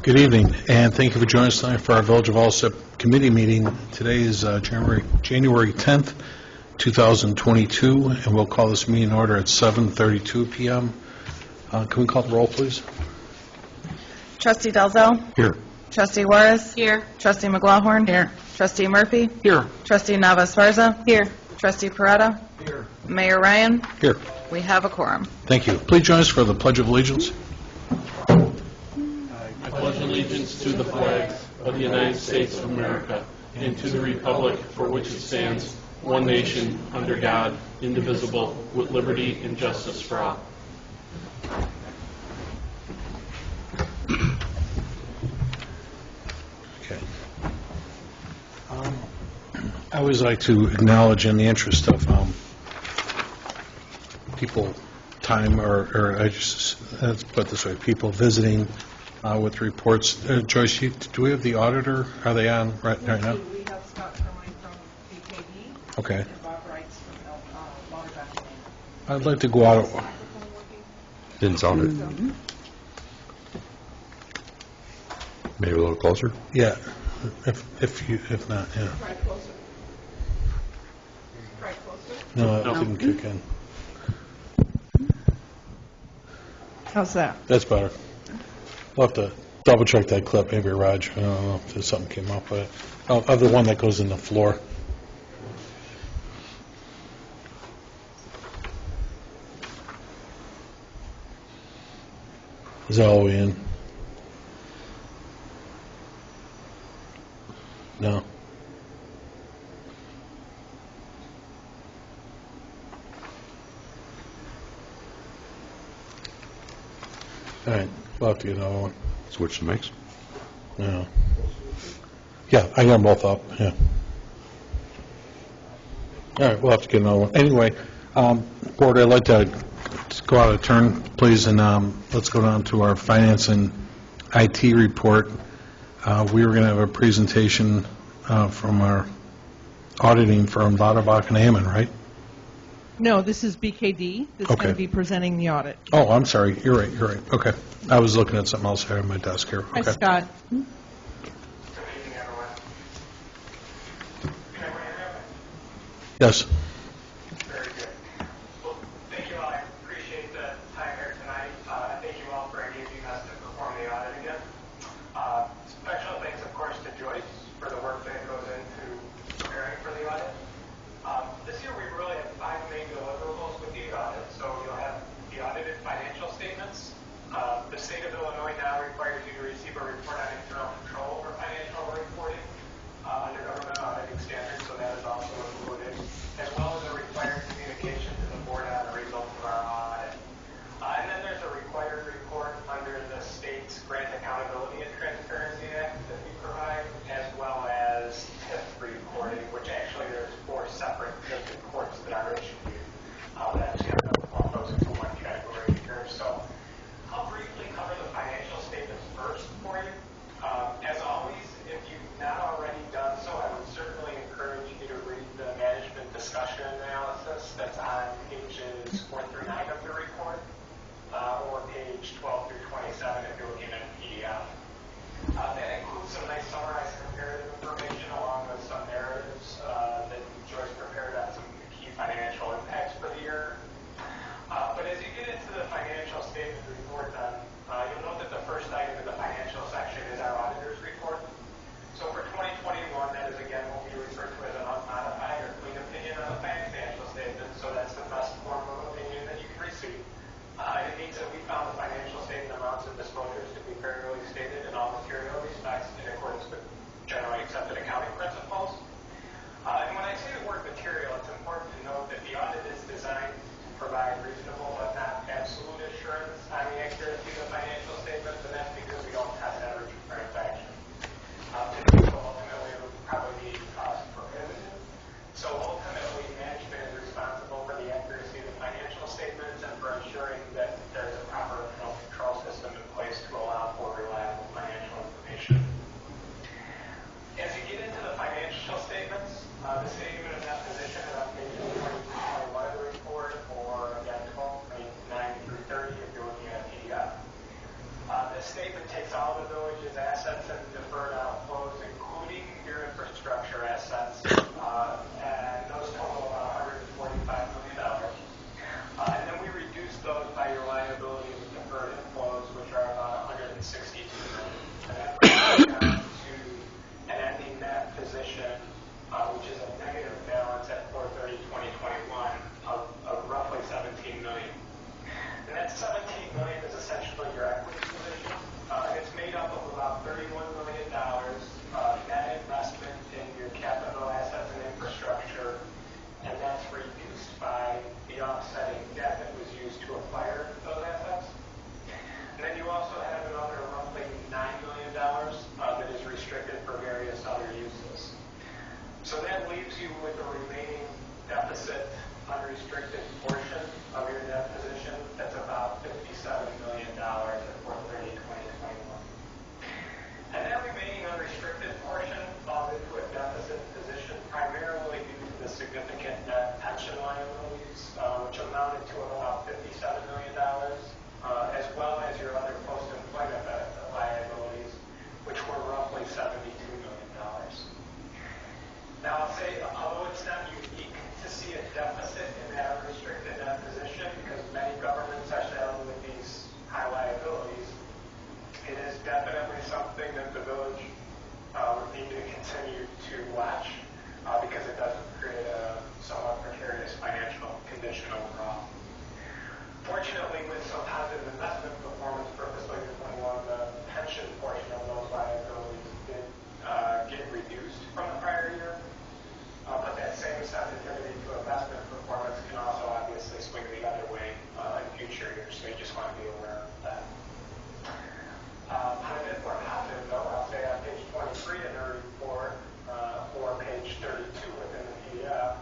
Good evening, and thank you for joining us tonight for our Village of Alsip committee meeting. Today is January 10th, 2022, and we'll call this meeting in order at 7:32 p.m. Can we call the roll, please? Trustee Dalzell? Here. Trustee Juarez? Here. Trustee McLaughlin? Here. Trustee Murphy? Here. Trustee Navas-Esparza? Here. Trustee Paretta? Here. Mayor Ryan? Here. We have a quorum. Thank you. Please join us for the Pledge of Allegiance. I pledge allegiance to the flag of the United States of America and to the republic for which it stands, one nation, under God, indivisible, with liberty and justice for all. Okay. I always like to acknowledge, in the interest of people, time, or let's put it this way, people visiting with reports. Joyce, do we have the auditor? Are they on right now? We have Scott Carmine from BKD. Okay. And Bob Wrights from Auditor. I'd like to go out. Didn't sound it. Maybe a little closer. Yeah, if not, yeah. Try closer. Try closer. No, it didn't kick in. How's that? That's better. We'll have to double check that clip. Maybe Raj. I don't know if there's something came up with it. Oh, the one that goes in the floor. Is that all we in? No. All right, we'll have to get another one. Switch the mix. Yeah. Yeah, I got them both up, yeah. All right, we'll have to get another one. Anyway, Board, I'd like to go out of turn, please, and let's go down to our finance and IT report. We were going to have a presentation from our auditing firm, Lauterbach and Ammon, right? No, this is BKD. That's Okay. going to be presenting the audit. Oh, I'm sorry. You're right. Okay. I was looking at something else here on my desk here. Hi, Okay. Scott. Good evening, everyone. Can everyone hear me? Yes. Very good. Well, thank you all. I appreciate the time here tonight. Thank you all for engaging us to perform the audit again. Special thanks, of course, to Joyce for the work that goes into preparing for the audit. This year, we really have 5 main deliverables with the audit. So you'll have the audited financial statements. The state of Illinois now requires you to receive a report on internal control over financial reporting under government auditing standards, so that is also included, as well you with the remaining deficit unrestricted portion of your debt position. That's about $57 million at 4/30/2021. And that remaining unrestricted portion falls into a deficit position primarily due to the significant net pension liabilities, which amounted to about $57 million, as well as your other post-employment benefit liabilities, which were roughly $72 million. Now, I'll say, although it's not unique to see a deficit in that unrestricted debt position, because many governments are saddled with these high liabilities, it is definitely something that the village would need to continue to watch, because it does create a somewhat precarious financial condition overall. Fortunately, with some positive investment performance for fiscal year 21, the pension portion of those liabilities did get reduced from the prior year. But that same sensitivity to investment performance can also obviously swing the other way in future years, so you just want to be aware of that. On a bit more positive though, I'll say on page 23 in the report, or page 32 within the PDF,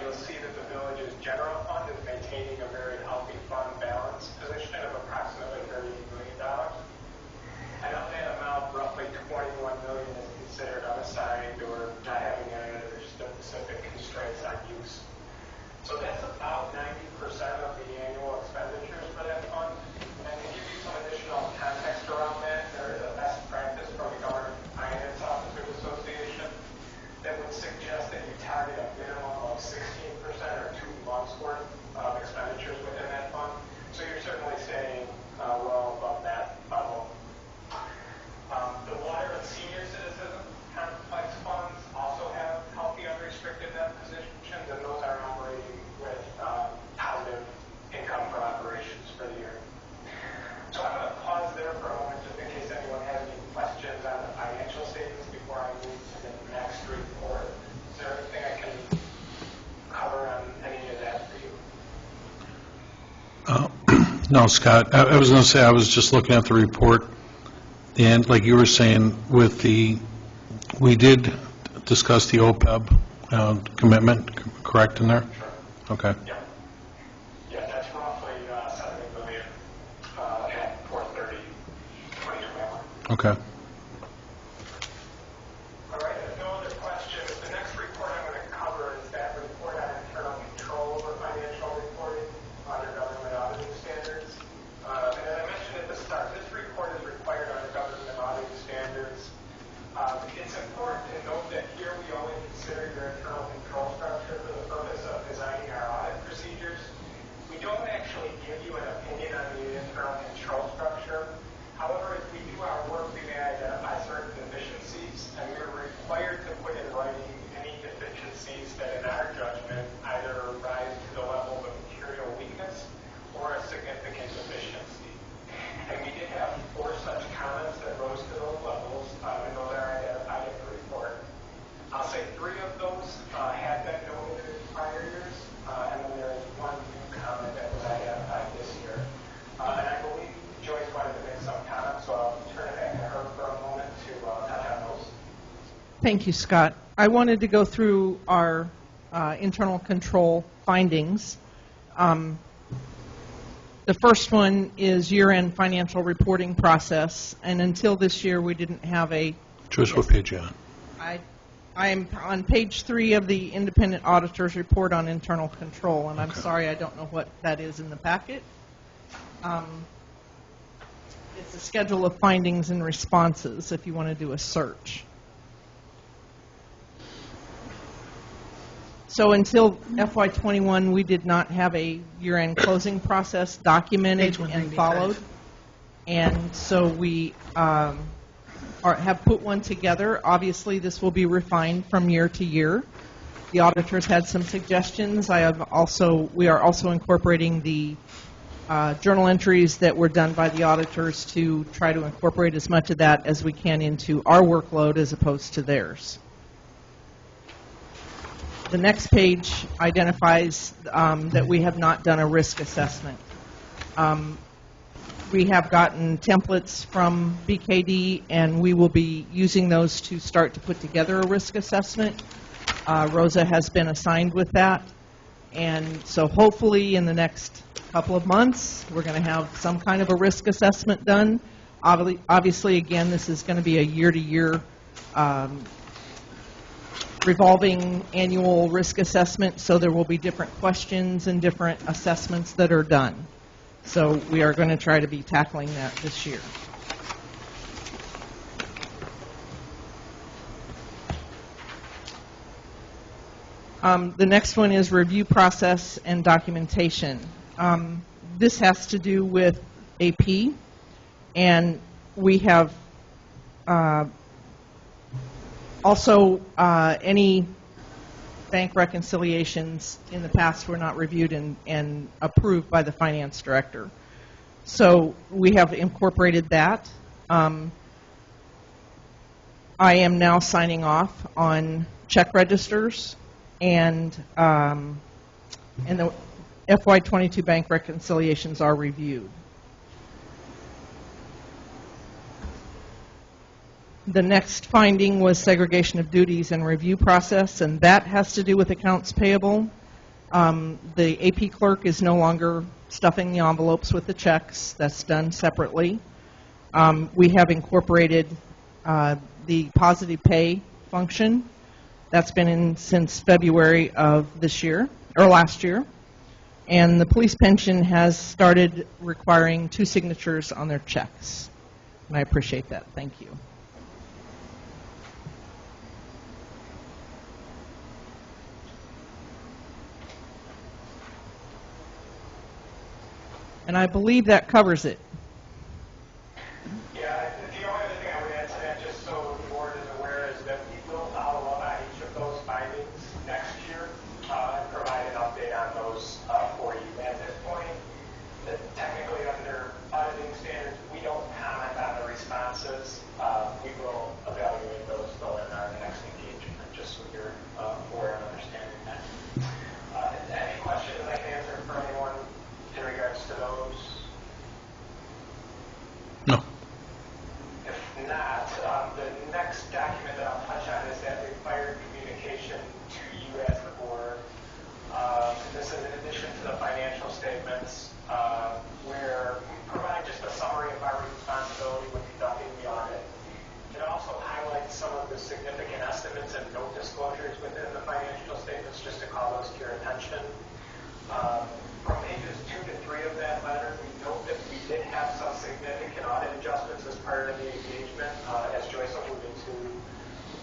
you'll see that the village's general fund is maintaining a very healthy fund balance position of approximately $38 million. And of that amount, roughly $21 million is considered unassigned or not having any other specific constraints on use. So that's about 90% of the annual expenditures for that fund. And to give you some additional context around that, there is a best practice from the Government Finance Officers Association that would suggest that you target a minimum of 16% or 2 months worth of expenditures within that fund. So you're certainly staying well above that level. The water and senior citizen complex funds also have healthy unrestricted debt positions, and those are operating with positive income from operations for the year. So I'm going to pause there for a moment just in case anyone has any questions on the financial statements before I move to the next report. Is there anything I can cover on any of that for you? No, Scott, I was going to say, I was just looking at the report, and like you were saying, we did discuss the OPEB commitment, correct, in there? Sure. Okay. Yeah. Yeah, that's roughly $70 million at 4/30/2021. Okay. All right, if no other questions, the next report I'm going to cover is that report on internal control over financial reporting under government auditing standards. And as I mentioned at the start, this report is required under government auditing standards. It's important to note that here we only consider your internal control structure for the purpose of designing our audit procedures. We don't actually give you an opinion on the internal control structure. However, if we do our work, we may identify certain deficiencies, and we're required to put in writing any deficiencies that, in our judgment, either rise to the level of material weakness or a significant deficiency. And we did have 4 such comments that rose to those levels, and those are identified in the report. I'll say 3 of those had been noted in prior years, and then there is 1 new comment that was identified this year. And I believe Joyce wanted to make some comments, so I'll turn it back to her for a moment to touch on those. Thank you, Scott. I wanted to go through our internal control findings. The first one is year-end financial reporting process, and until this year, we didn't have a... Joyce, what page are you on? I'm on page 3 of the independent auditor's report on internal control, and I'm Okay. sorry I don't know what that is in the packet. It's a schedule of findings and responses if you want to do a search. So until FY21, we did not have a year-end closing process documented Page and 195. followed. And so we have put one together. Obviously, this will be refined from year to year. The auditors had some suggestions. We are also incorporating the journal entries that were done by the auditors to try to incorporate as much of that as we can into our workload as opposed to theirs. The next page identifies that we have not done a risk assessment. We have gotten templates from BKD, and we will be using those to start to put together a risk assessment. Rosa has been assigned with that. And so hopefully in the next couple of months, we're going to have some kind of a risk assessment done. Obviously, again, this is going to be a year-to-year revolving annual risk assessment, so there will be different questions and different assessments that are done. So we are going to try to be tackling that this year. The next one is review process and documentation. This has to do with AP, and we have also any bank reconciliations in the past were not reviewed and approved by the finance director. So we have incorporated that. I am now signing off on check registers, and the FY22 bank reconciliations are reviewed. The next finding was segregation of duties and review process, and that has to do with accounts payable. The AP clerk is no longer stuffing the envelopes with the checks. That's done separately. We have incorporated the positive pay function. That's been in since February of this year, or last year. And the police pension has started requiring 2 signatures on their checks. And I appreciate that. Thank you. And I believe that covers it. Yeah, the only other thing I would add to that, just so the board is aware, is that we will follow up on each of those findings next year and provide an update on those for you. At this point, technically under auditing standards, we don't comment on the responses. We will evaluate those though in our next engagement, just so you're aware and understanding that. Any questions I can answer for anyone in regards to those? No. If not, the next document that I'll touch on is that required communication to you as the board. This is in addition to the financial statements, where we provide just a summary of our responsibility when conducting the audit. It also highlights some of the significant estimates and note disclosures within the financial statements, just to call those to your attention. From pages 2 to 3 of that letter, we note that we did have some significant audit adjustments as part of the engagement, as Joyce alluded to.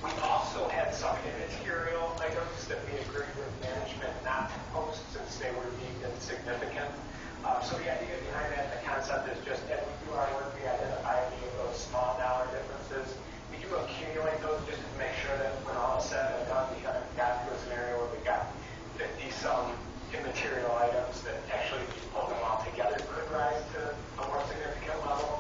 We also had some immaterial items that we agreed with management not to post since they were deemed insignificant. So the idea behind that, the concept is just that we do our work, we identify any of those small dollar differences. We do accumulate those just to make sure that when all is said and done, we haven't got to a scenario where we got 50-some immaterial items that actually, if you pull them all together, could rise to a more significant level.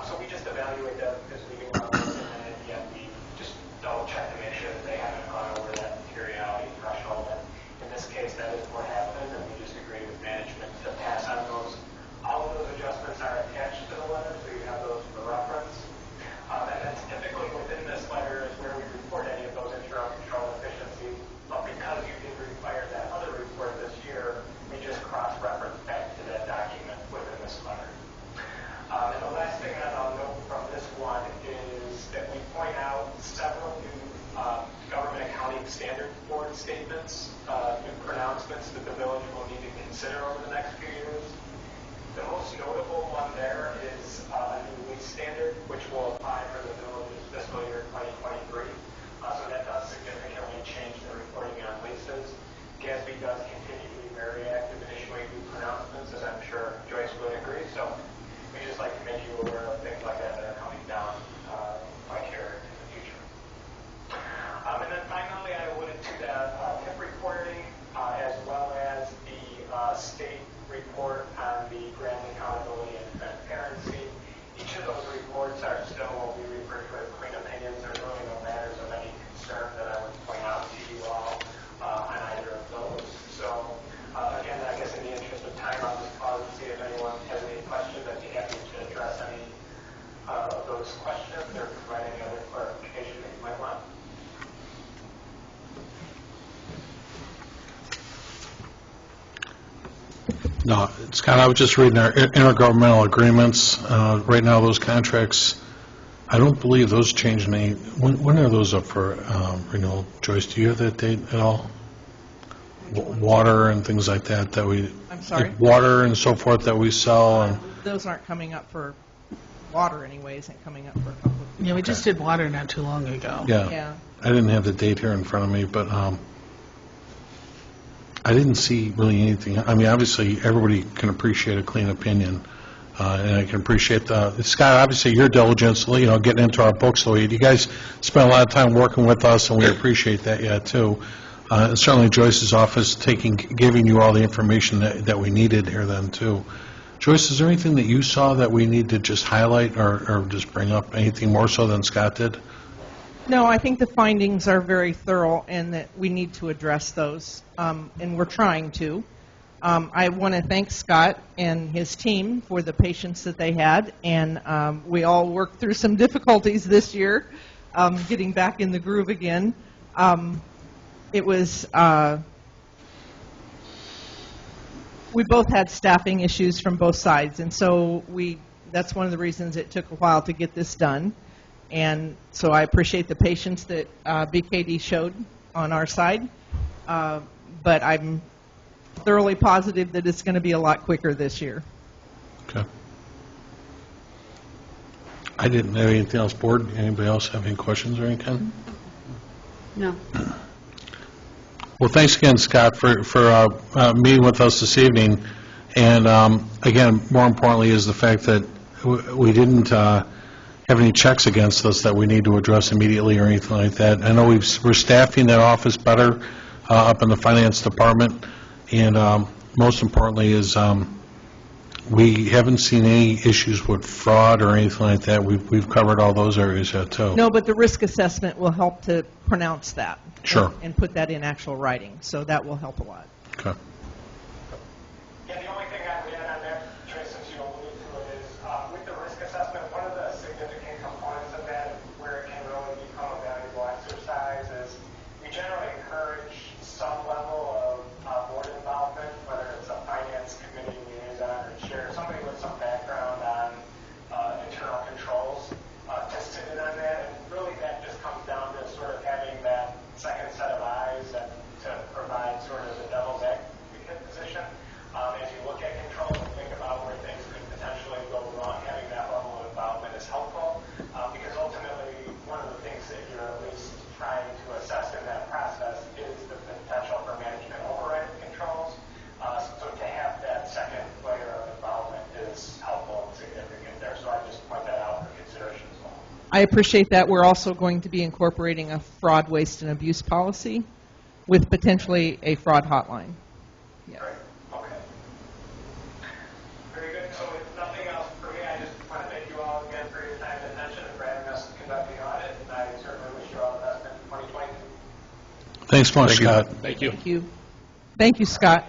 So we just evaluate that as we do our work, and then at the end we just double check to make sure that they haven't gone over that materiality threshold. And in this case, that is what happened, and we just agreed with management to pass on those. All of those adjustments are attached to the letter, so you have those for reference. And then typically within this letter is where we report any of those internal control efficiencies. But because you did require that other report this year, we just cross-reference back to that document within this letter. And the last thing that I'll note from this one is that we point out several new government accounting standard board statements, new pronouncements that the village will need to consider over the next few years. The most notable one there is a new lease standard, which will apply for the village's fiscal year 2023. So that does significantly change the reporting on leases. GASB does continue to be very active in issuing new pronouncements, as I'm sure Joyce would agree. So we just like to make you aware of things like that that are coming down like here in the future. And then finally, I alluded to that PIP report No, Scott, I was just reading our intergovernmental agreements. Right now, those contracts, I don't believe those change any. When are those up for renewal? Joyce, do you have that date at all? Water and things like that that we. I'm sorry? Like water and so forth that we sell and. Those aren't coming up for water anyways, and coming up for a couple of. Yeah, we just did water not too long ago. Yeah. Yeah. I didn't have the date here in front of me, but I didn't see really anything. I mean, obviously, everybody can appreciate a clean opinion, and I can appreciate Scott, obviously, your diligence, getting into our books. So you guys spent a lot of time working with us, and we appreciate that, too. And certainly Joyce's office giving you all the information that we needed here then, too. Joyce, is there anything that you saw that we need to just highlight or just bring up, anything more so than Scott did? No, I think the findings are very thorough and that we need to address those, and we're trying to. I want to thank Scott and his team for the patience that they had, and we all worked through some difficulties this year, getting back in the groove again. It was, we both had staffing issues from both sides, and so that's one of the reasons it took a while to get this done. And so I appreciate the patience that BKD showed on our side, but I'm thoroughly positive that it's going to be a lot quicker this year. Okay. I didn't have anything else, Board. Anybody else have any questions or anything? No. Well, thanks again, Scott, for meeting with us this evening. And again, more importantly is the fact that we didn't have any checks against us that we need to address immediately or anything like that. I know we're staffing that office better up in the finance department, and most importantly is we haven't seen any issues with fraud or anything like that. We've covered all those areas yet, too. No, but the risk assessment will help to pronounce that. Sure. And put that in actual writing, so that will help a lot. Okay. Yeah, the only thing I would add on that, Trace, since you alluded to it, is with the risk assessment, one of the significant components of that, where it can really become a valuable exercise, is we generally encourage some level of board involvement, whether it's a finance committee liaison or chair, somebody with some background on internal controls to sit in on that. And really that just comes down to sort of having that second set of eyes and to provide sort of the devil's advocate position. As you look at controls and think about where things could potentially go wrong, having that level of involvement is helpful because ultimately one of the things that you're at least trying to assess in that process is the potential for management override controls. So to have that second layer of involvement is helpful and significant there. So I just point that out for consideration as well. I appreciate that. We're also going to be incorporating a fraud, waste, and abuse policy with potentially a fraud hotline. Yes. Great. Okay. Very good. So if nothing else for me, I just want to thank you all again for your time and attention and for having us conduct the audit. And I certainly wish you all the best in 2020. Thanks much, Scott. Thank you. Thank you. Thank you, Scott.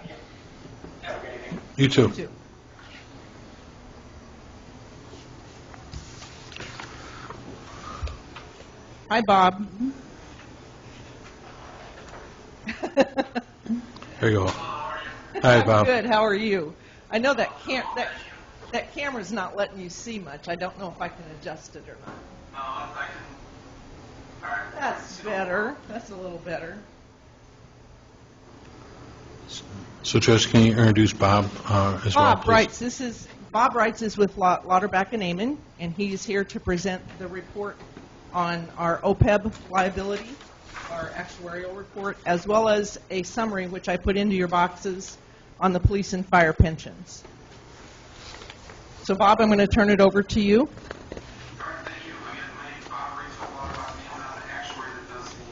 Have a good evening. You too. You too. Hi, Bob. There you go. Hi, Bob. Good. How are you? I know that that camera's not letting you see much. I don't know if I can adjust it or not. I can. That's better. That's a little better. So, Joyce, can you introduce Bob as well, Bob please? Wrights. Bob Wrights is with Lauterbach and Amon, and he's here to present the report on our OPEB liability, our actuarial report, as well as a summary, which I put into your boxes, on the police and fire pensions. So, Bob, I'm going to turn it over to you. All right, thank you. Again, my name's Bob Wrights, a lot about me. I'm the actuary that does the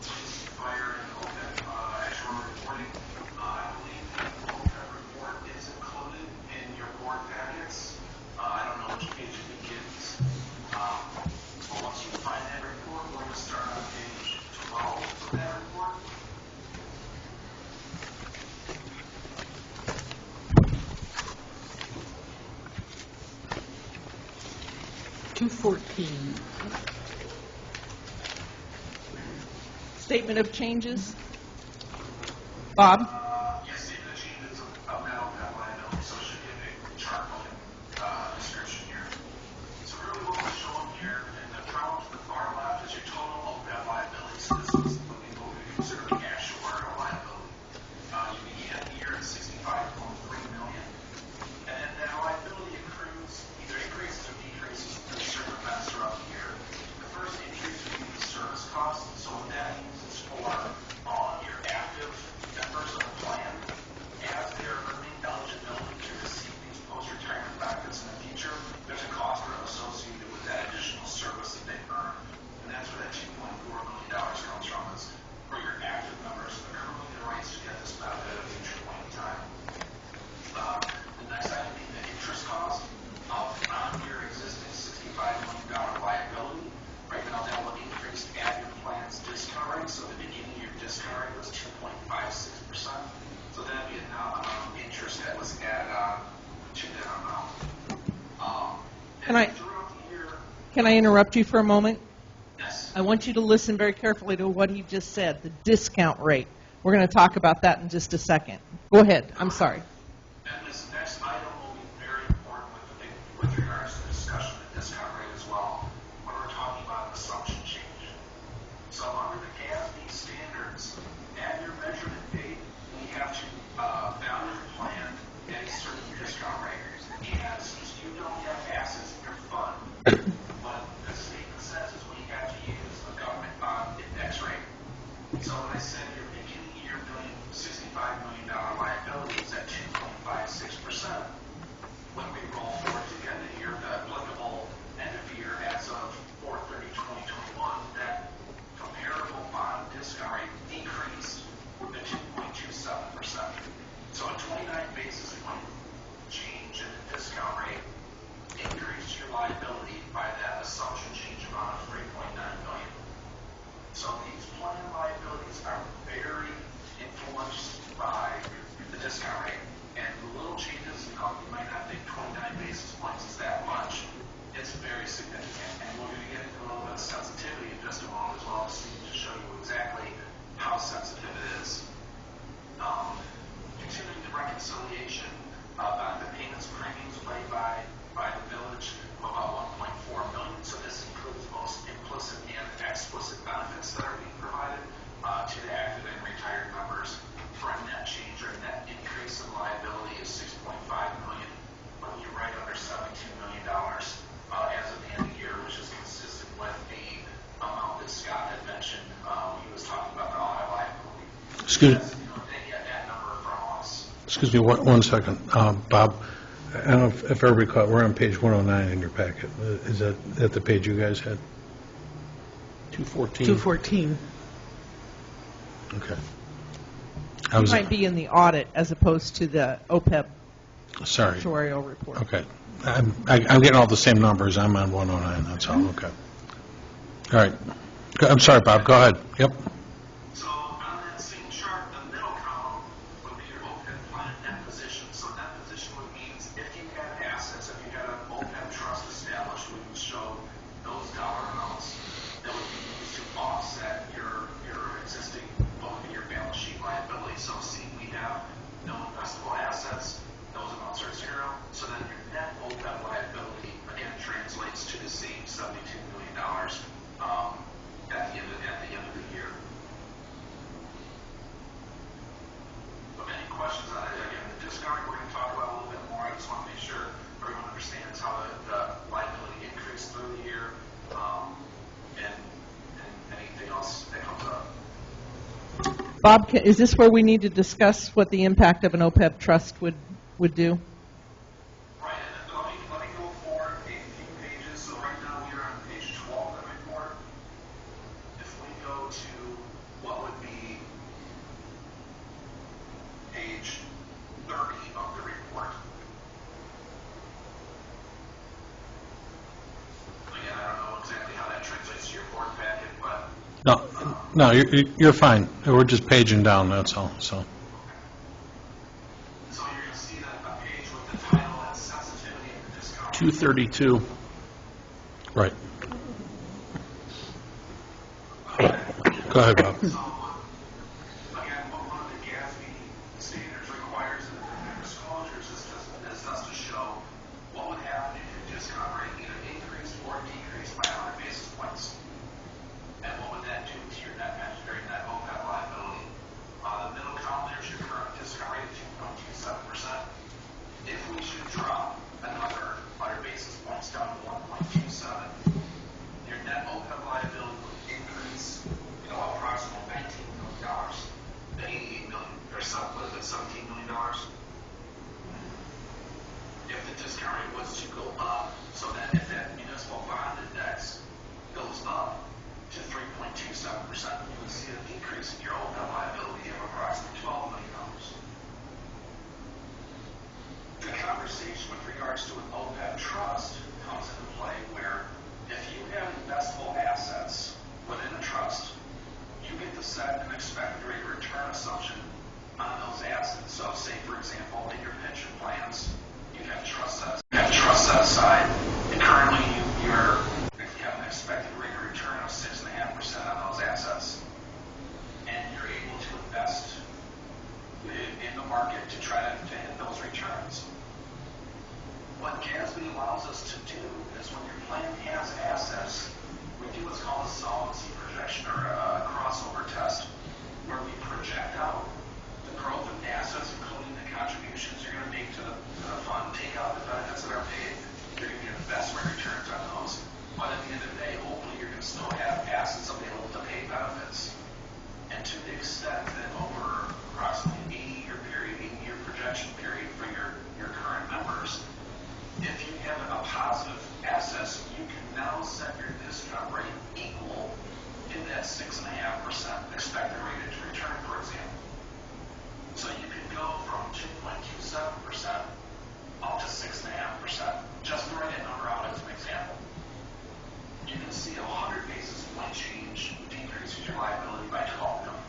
police, fire, and OPEB actuarial reporting. I believe the OPEB report is included in your board packets. I don't know which page it begins. But once you find that report, we're going to start on page 12 of that report. Statement of changes. Bob? Yes, statement of changes of that OPEB liability. So it's looking what we consider the actuarial liability. You began the year at $65.3 million. And then that liability accrues, either increases or decreases through certain events throughout the year. The first increase would be the service cost. So what that means is for all of your active members of the plan, as they're earning eligibility to receive these post-retirement benefits in the future, there's a cost associated with that additional service that they earn. And that's where that $2.4 million comes from, is for your active members accruing the rights to get this benefit at a future point in time. The next item being the interest cost on your existing $65 million liability. Right now, that will increase at your plan's discount rate. So the beginning of your discount rate was 2.56%. So that'd be an amount of interest that was added on to that amount. Can I interrupt you for a moment? Yes. I want you to listen very carefully to what he just said, the discount rate. We're going to talk about that in just a second. Go ahead. I'm sorry. And this next item will be very important with regards to the discussion of the discount rate as well, when we're talking about an assumption change. So under the GASB standards, at your measurement date, we have to value the plan at a certain discount rate. And since you don't have assets in your fund, what the statement says is we have to use a government bond index rate. So when I said your beginning year $65 million liability is at 2.56%, when we roll forward to the end of the year, the applicable end of year as of 4/30/2021, that comparable bond discount rate decreased to 2.27%. So a 29 basis point change in the discount rate increased your liability by that assumption change amount of $3.9 million. So these plan liabilities are very influenced by the discount rate. And the little changes, you might not think 29 basis points is that much. It's very significant. And we're going to get into a little bit of sensitivity in just a moment as well to show you exactly how sensitive it is. Continuing the reconciliation, benefit payments premiums paid by the village of about $1.4 million. So this includes both implicit and explicit benefits that are being provided to the active and retired members for a net change or a net increase in liability of $6.5 million, putting you right under $72 million as of the end of the year, which is consistent with the amount that Scott had mentioned. He was talking about the audit liability. Excuse me, one second. Bob, I don't know if I recall, we're on page 109 in your packet. Is that the page you guys had? 214. 214. Okay. It might be in the audit as opposed to the OPEB Sorry. actuarial report. Okay. I'm getting all the same numbers. I'm on 109, that's all. Okay. All right. I'm sorry, Bob. Go ahead. Yep. So on that same chart, the middle column would be your OPEB plan net position. So net position would mean if you had assets, if you had an OPEB trust established, we would show those dollar amounts that would be used to offset your existing, what would be your balance sheet liability. So see, we have no investable assets. Those amounts are zero. So then your net OPEB liability, again, translates to the same $72 million at the end of the year. But any questions on it? Again, the discount we're going to talk about a little bit more. I just want to make sure everyone understands how the liability increased through the year, and anything else that comes up. Bob, is this where we need to discuss what the impact of an OPEB trust would do? Right, and let me go forward a few pages. So right now we are on page 12 of the report. If we go to what would be page 30 of the report. Again, I don't know exactly how that translates to your board packet, but No, you're fine. We're just paging down, that's all. So you're going to see that a page with the title and sensitivity of the discount. 232. right. Go ahead, Bob. So, again, one of the GASB standards requires in their disclosures is us to show what would happen if your discount rate either increased or decreased by 100 basis points. And what would that do to your net still have assets available to pay benefits. And to the extent that over approximately an 80-year projection period for your current members, if you have a positive assets, you can now set your discount rate equal to that 6.5% expected rate of return, for example. So you could go from 2.27% up to 6.5%. Just throwing that number out as an example. You can see a 100 basis point change decreases your liability by 12 million.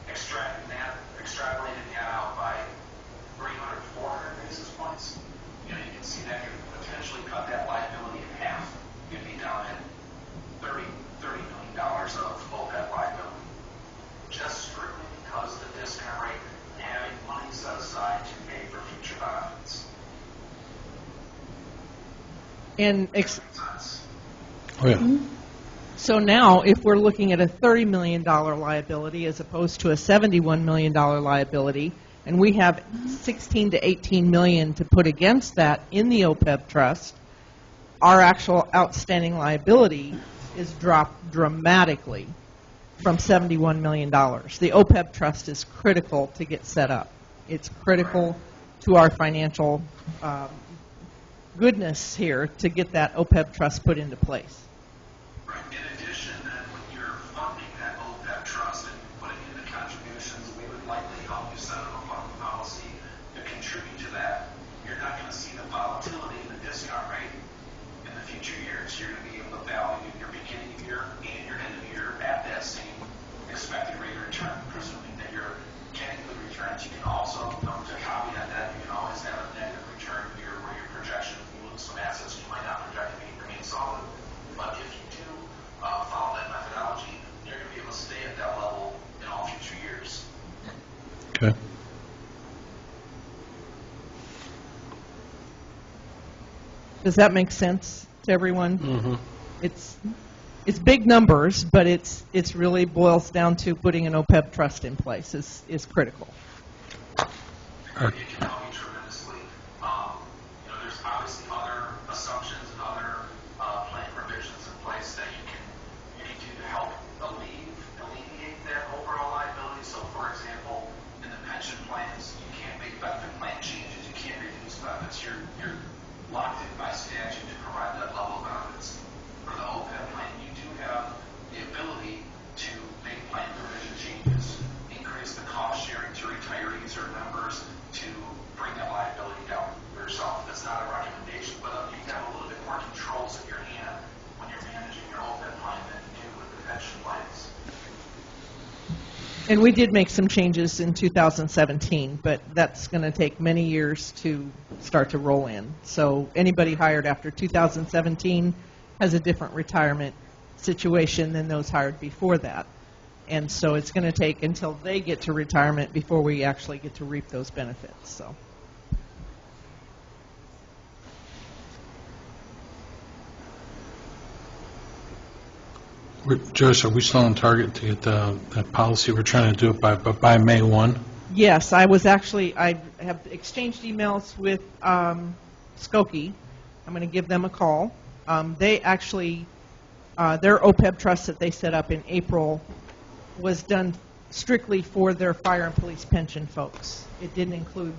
Extrapolating that out by 300, 400 basis points, you can see that could potentially cut that liability in half. You'd be down at $30 million of OPEB liability. Just strictly because of the discount rate and having money set aside to pay for future benefits. And Oh, yeah. so now, if we're looking at a $30 million liability as opposed to a $71 million liability, and we have 16 to 18 million to put against that in the OPEB trust, our actual outstanding liability is dropped dramatically from $71 million. The OPEB trust is critical to get set up. It's critical to our financial goodness here to get that OPEB trust put into place. Right. In addition, then, when you're funding that OPEB trust and putting in the contributions, we would likely help you set up a funding policy to contribute to that. You're not going to see the volatility in the discount rate in the future years. You're going to be able to value your beginning of year and your end of year at that same expected rate of return, presuming that you're getting good returns. You can also, to caveat that, you can always have a negative return year where your projection, if you lose some assets, you might not project to remain solid. But if you do follow that methodology, you're going to be able to stay at that level in all future years. Okay. Does that make sense to everyone? Mm-hmm. It's big numbers, but it's really boils down to putting an OPEB trust in place is critical. It can help you tremendously. There's obviously other assumptions and other plan provisions in place that you can do to help alleviate that overall liability. So, for example, in the pension plans, you can't make benefit plan changes. You can't reduce benefits. You're locked in by statute to provide that level of benefits. For the OPEB plan, you do have the ability to make plan provision changes, increase the cost sharing to retirees or members to bring that liability down for yourself. That's not a recommendation, but you have a little bit more controls in your hand when you're managing your OPEB plan than you do with the pension plans. And we did make some changes in 2017, but that's going to take many years to start to roll in. So anybody hired after 2017 has a different retirement situation than those hired before that. And so it's going to take until they get to retirement before we actually get to reap those benefits. So. Joyce, are we still on target to get that policy? We're trying to do it by May 1? Yes, I have exchanged emails with Skokie. I'm going to give them a call. They actually, their OPEB trust that they set up in April was done strictly for their fire and police pension folks. It didn't include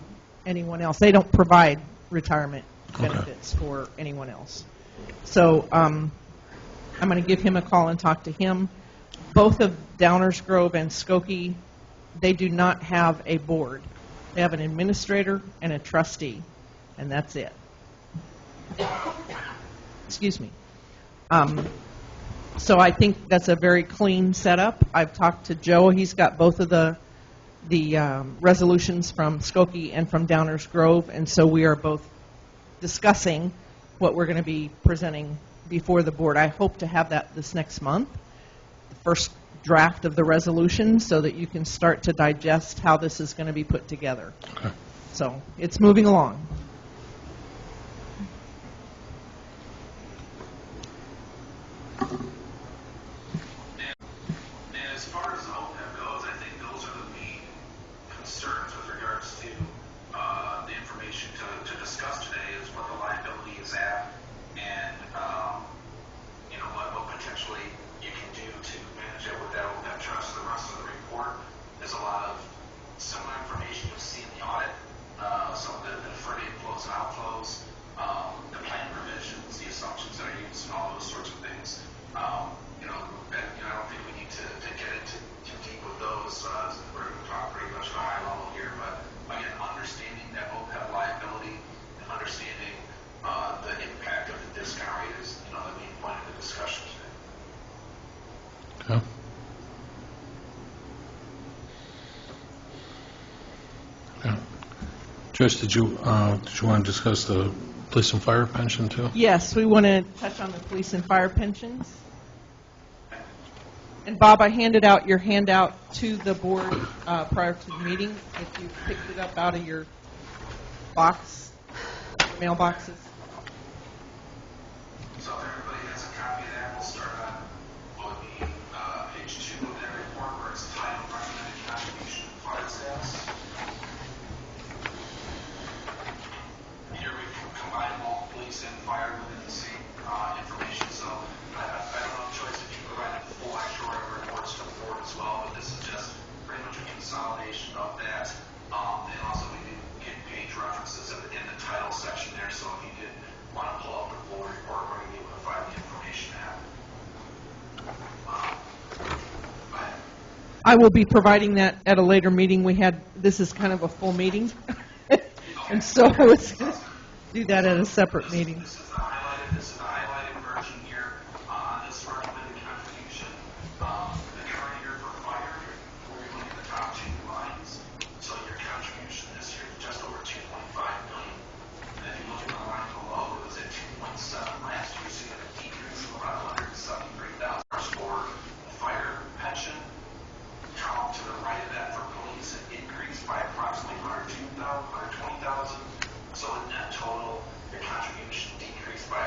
anyone else. They don't provide retirement benefits for anyone else. So I'm going to give him a call and talk to him. Both of Downers Grove and Skokie, they do not have a board. They have an administrator and a trustee, and that's it. Excuse me. So I think that's a very clean setup. I've talked to Joe. He's got both of the resolutions from Skokie and from Downers Grove, and so we are both discussing what we're going to be presenting before the board. I hope to have that this next month, the first draft of the resolution, so that you can start to digest how this is going to be put together. Okay. So it's moving along. And as far as the OPEB goes, I think those are the main concerns with regards to the information to discuss today, is what the liability is at and what potential Okay. Yeah. Joyce, did you want to discuss the police and fire pension too? Yes, we want to touch on the police and fire pensions. And Bob, I handed out your handout to the board prior to the meeting. If you picked it up out of your box, mailboxes. So if everybody has a copy of that, we'll start on what would be page 2 of that report where it's titled Recommended Contribution to Fire Status. Here we've combined both police and fire within the same information. So I don't know, Joyce, if you provided full actuarial reports to the board as well, but this is just pretty much a consolidation of that. And also we did get page references in the title section there, so if you did want to pull up the full report, we're going to be able to find the information at. I will be providing that at a later meeting. This is kind of a full meeting. And so I was going to do that at a separate meeting. This is the highlighted version here. This recommended contribution. The current year for fire, we're looking at the top 2 lines. So your contribution this year is just over $2.5 million. And if you look at the line below, it was at 2.7 last year. So you have a decrease of about $173,000 for the fire pension. Column to the right of that for police, it increased by approximately $120,000. So in net total, your contribution decreased by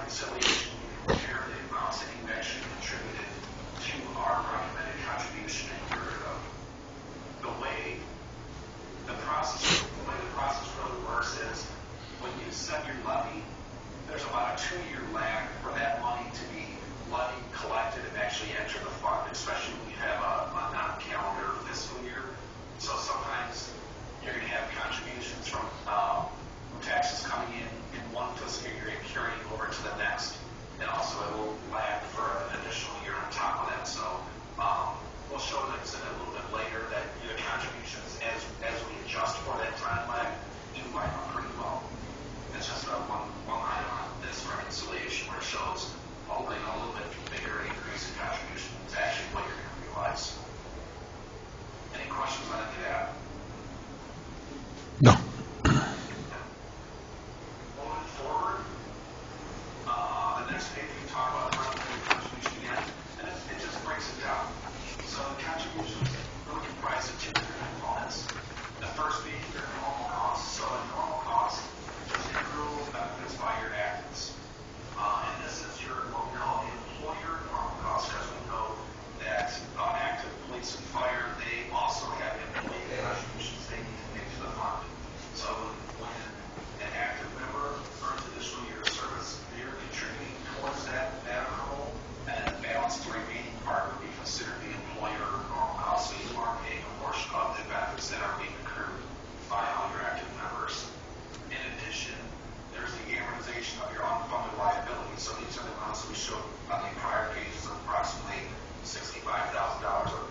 reconciliation, you can compare the amounts that you actually contributed to our recommended contribution a year ago. The way the process really works is when you set your levy, there's about a 2-year lag for that money to be levied, collected, and actually enter the fund, especially when you have a non-calendar fiscal year. So sometimes you're going to have contributions from taxes coming in one fiscal year and carrying over to the next. And also it will lag for an additional year on top of that. So we'll show this in a little bit later that the contributions, as we adjust for that time lag, do line up pretty well. It's just one item on this reconciliation where it shows a little bit bigger increase in contribution is actually what you're going to realize. Any questions on any of that? No. Moving forward, the next page we talk about the recommended contribution again, and it just breaks it down. So the contributions really comprise of 2 different components. The first being your normal costs. So a normal cost is your accrual benefits by your actors. And this is what we call the employer normal cost, because we know that active police and fire, they also have employee contributions they need to make to the fund. So when an active member earns additional year of service, they're contributing towards that accrual, and then the balance, the remaining part would be considered the employer normal cost. So you are paying a portion of the benefits that are being accrued by all your active members. In addition, there's the amortization of your unfunded liabilities. So these are the amounts we showed on the prior pages of approximately $65,000 or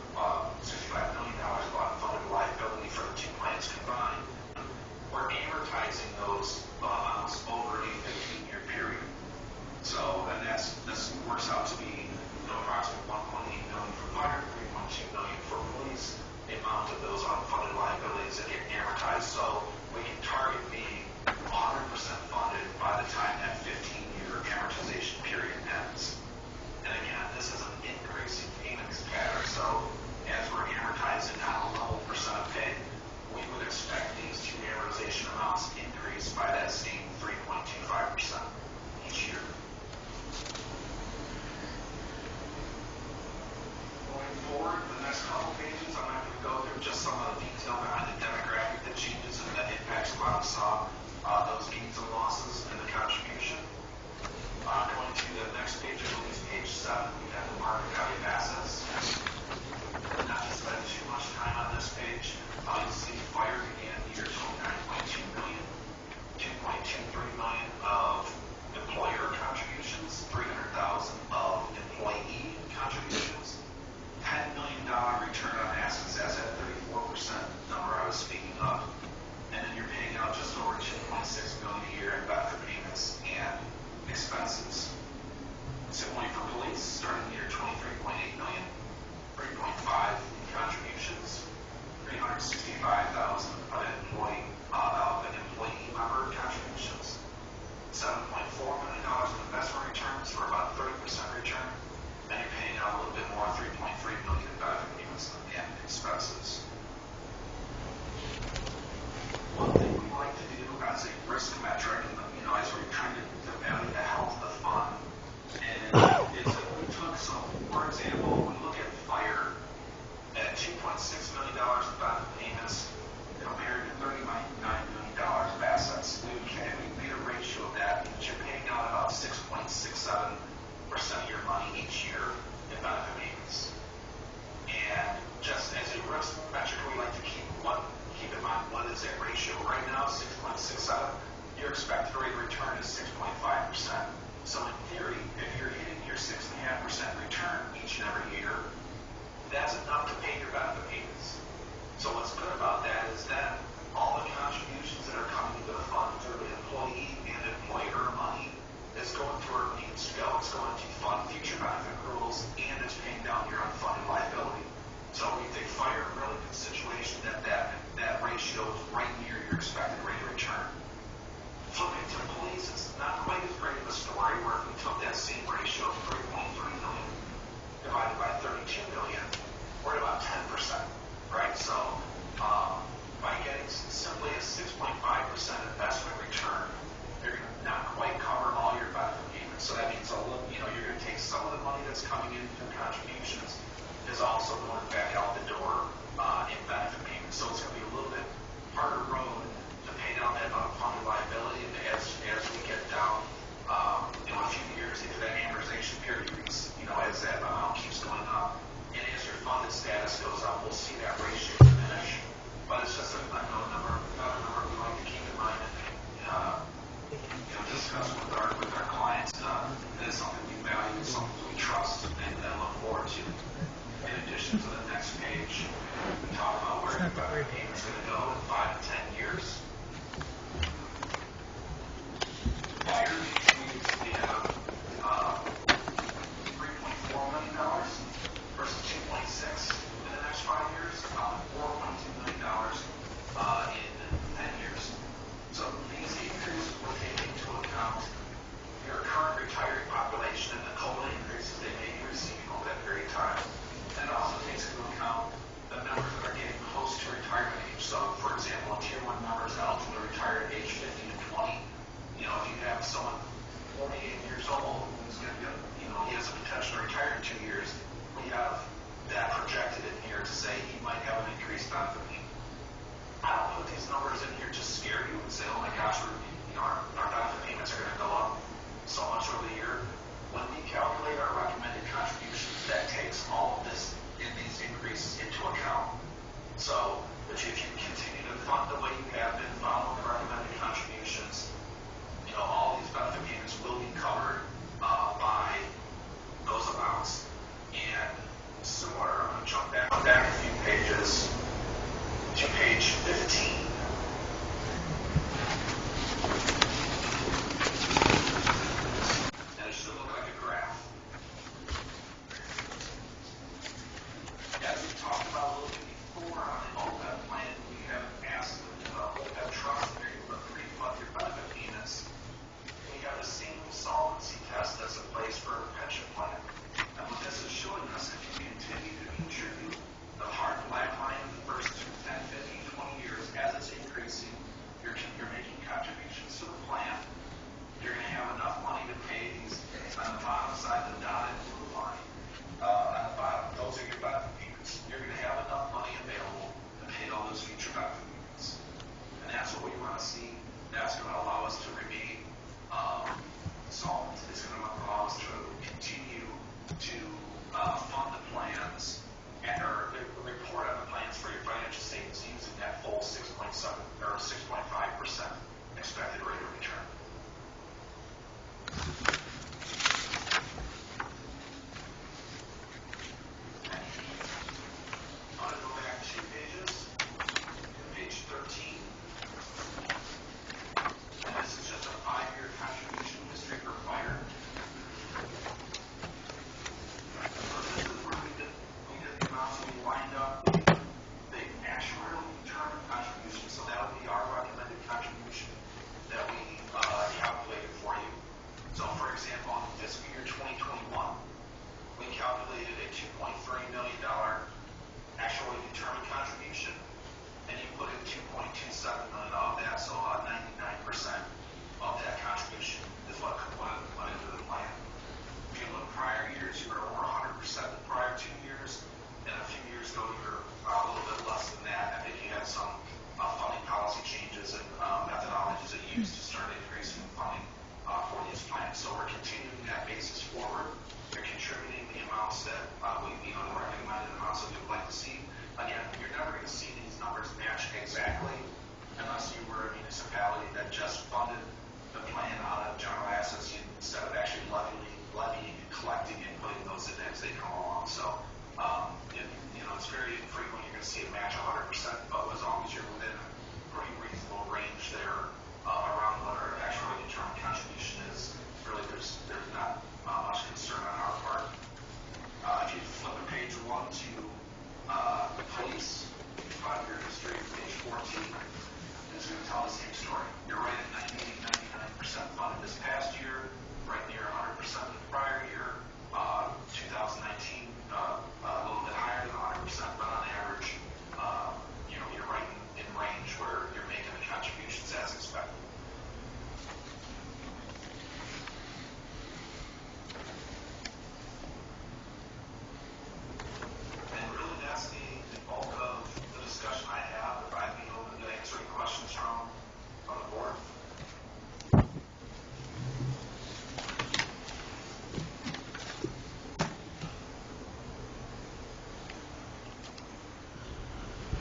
$65 million of unfunded liability for the 2 plans combined. We're amortizing those amounts over a 15-year period. So, and this works out to be approximately $1.8 million for fire, $3.2 million for police. The amount of those unfunded liabilities that get amortized. So we can target being 100% funded by the time that 15-year amortization period ends. And again, this is an increasing payments pattern. So as we're amortizing on a level percent of pay, we would expect these 2 amortization amounts increase by that same 3.25% each year. Going forward, the next couple pages, I'm not going to go through just some of the detail behind the demographic that changes and that impacts what we saw, those gains and losses and the contribution. Going to the next page, I believe page 7, we have the market value of assets. Not to spend too much time on this page, you'll see fire began the year $29.2 million, $2.23 million of employer contributions, $300,000 of employee contributions, $10 million return on assets. That's that 34% number I was speaking of. And then you're paying out just over $2.6 million a year in benefit payments and expenses. Similarly for police, starting the year $23.8 million, 3.5 in contributions, $365,000 of an employee member contributions, $7.4 million in investment returns for about 30% return, and you're paying out a little bit more, $3.3 million in benefit payments and expenses. One thing we like to do as a risk metric, as we're trying to evaluate the health of the fund, is that we took some, for example, we look at fire at $2.6 million of benefit payments compared to $39 million of assets. We made a ratio of that because you're paying out about 6.67% of your money each year in benefit payments. And just as a risk metric, we like to keep in mind what is that ratio. Right now, 6.67. Your expected rate of return is 6.5%. So in theory, if you're hitting your 6.5% return each and every year, that's enough to pay your benefit payments. So what's good about that is that all the contributions that are coming into the fund through employee and employer money is going to where it needs to go. It's going to fund future benefit accruals and it's paying down your unfunded liability. So we think fire a really good situation that ratio is right near your expected rate of return. Flipping to police, it's not quite as great of a story where if we took that same ratio of 3.3 million divided by 32 million, we're at about 10%, right? So by getting simply a 6.5% investment return, you're not quite cover all your benefit payments. So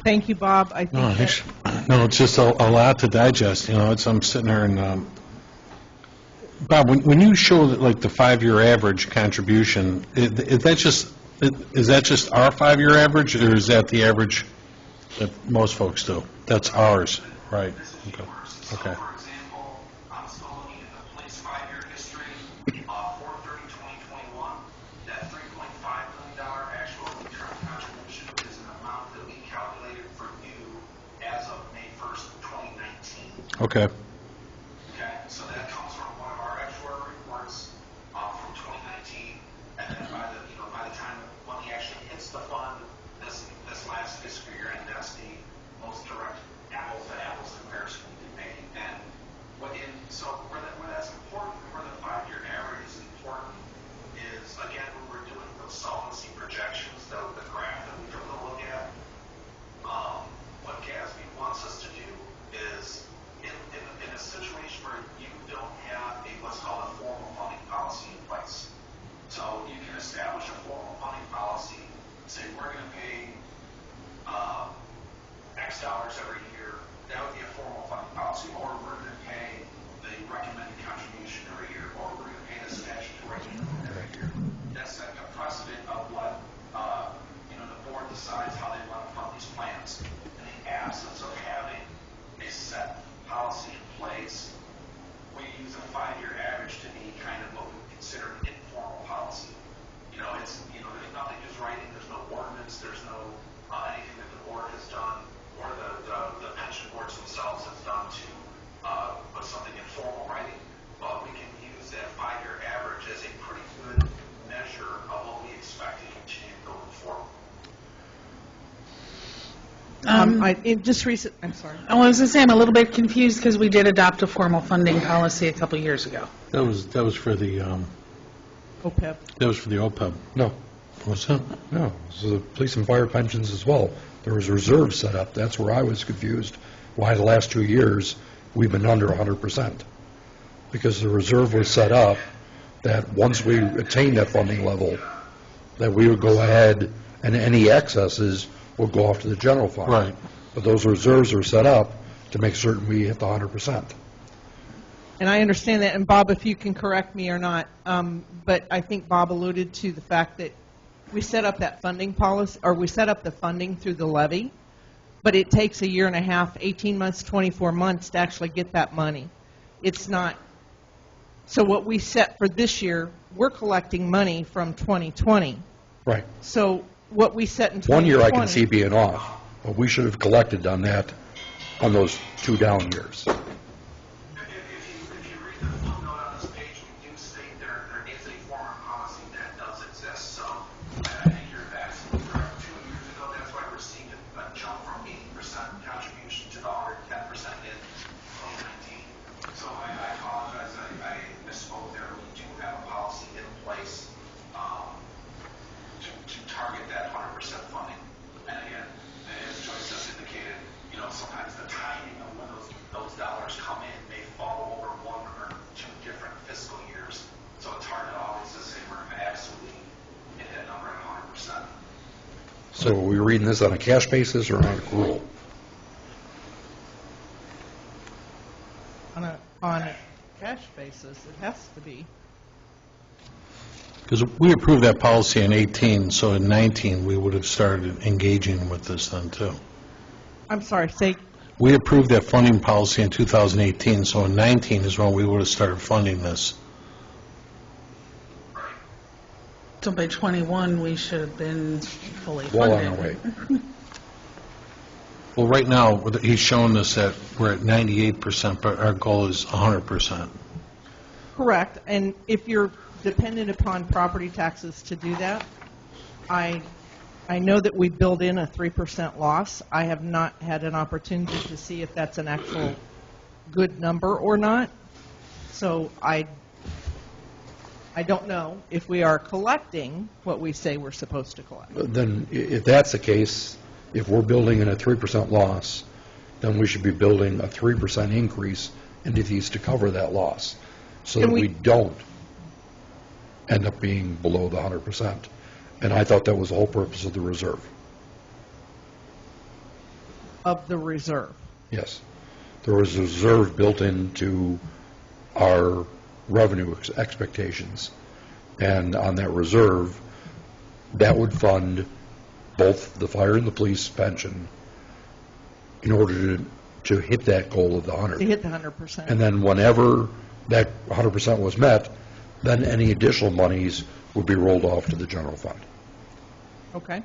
Thank you, Bob. I No, think no, it's just a lot to digest, you know, I'm sitting here and, Bob, when you show that, like the 5-year average contribution, is that just our 5-year average, or is that the average that most folks do? That's ours, right? This is Okay. yours. So, Okay. for example, I'm still looking at the police 5-year history, 4/30/2021. That $3.5 million actual return contribution is an amount that we calculated for you as of May 1st, 2019. Okay. Okay, so that comes from one of our actuarial reports from 2019, and then by the time money actually hits the fund, this last fiscal year, and that's the most direct apples to apples comparison we can make. And so where that's important, where the 5-year average is important, is again when we're doing those solvency projections, the graph that we took a look at. What GASB wants us to do is in a situation where you don't have what's called a formal funding policy in place. So you can establish a formal funding policy, say we're going to pay X dollars every year. That would be a formal funding policy. Or we're going to pay the recommended contribution every year. Or we're going to pay the statutory minimum every year. That's a precedent of what the board decides how they want to fund these plans. In the absence of having a set policy in place, we use a 5-year average to be kind of what we consider an informal policy. There's nothing is writing, there's no ordinance, there's no anything that the board has done or the pension boards themselves has done to put something in formal writing. But we can use that 5-year average as a pretty good measure of what we expect to continue going forward. I'm sorry. I was going to say, I'm a little bit confused because we did adopt a formal funding policy a couple years ago. That was for the, OPEB. that was for the OPEB. No, What's that? no, so the police and fire pensions as well. There was reserves set up, that's where I was confused, why the last 2 years we've been under 100%. Because the reserve was set up that once we attain that funding level, that we would go ahead and any excesses will go off to the general fund. Right. But those reserves are set up to make certain we hit the 100%. And I understand that, and Bob, if you can correct me or not, but I think Bob alluded to the fact that we set up that funding policy, or we set up the funding through the levy, but it takes a year and a half, 18 months, 24 months to actually get that money. It's not, so what we set for this year, we're collecting money from 2020. Right. So what we set in 2020. 1 year I can see being off, but we should have collected on that, on those 2 down years. If you read the footnote on this page, we do state there is a former policy that does exist. So I think you're absolutely correct. 2 years ago, that's why we're seeing a jump from 80% contribution to the 110% in 2019. So I apologize. I misspoke there. We do have a policy in place to target that 100% funding. And again, as Joyce has indicated, sometimes the timing of when those dollars come in may fall over 1 or 2 different fiscal years. So it's hard to always just say we're going to absolutely hit that number at 100%. So are we reading this on a cash basis or on accrual? On a cash basis, it has to be. Because we approved that policy in 18, so in 19, we would have started engaging with this then, too. I'm sorry, say, We approved that funding policy in 2018, so in 19 is when we would have started funding this. So by 21, we should have been fully Well on funded. our way. Well, right now, he's showing us that we're at 98%, but our goal is 100%. correct, and if you're dependent upon property taxes to do that, I know that we build in a 3% loss. I have not had an opportunity to see if that's an actual good number or not. So I don't know if we are collecting what we say we're supposed to collect. Then, if that's the case, if we're building in a 3% loss, then we should be building a 3% increase into these to cover that loss, so that we don't end up being below the 100%. And I thought that was the whole purpose of the reserve. of the reserve. Yes. There was a reserve built into our revenue expectations. And on that reserve, that would fund both the fire and the police pension in order to hit that goal of the 100. To hit the 100%. And then whenever that 100% was met, then any additional monies would be rolled off to the general fund. Okay.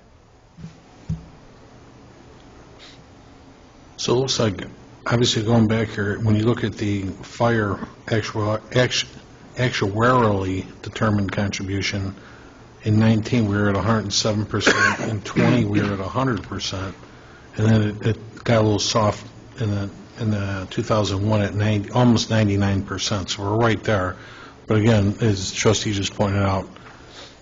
So it looks like, obviously going back here, when you look at the fire actuarially determined contribution, in 19 we were at 107%, in 20 we were at 100%, and then it got a little soft in the 2001 at almost 99%, so we're right there. But again, as trustee just pointed out,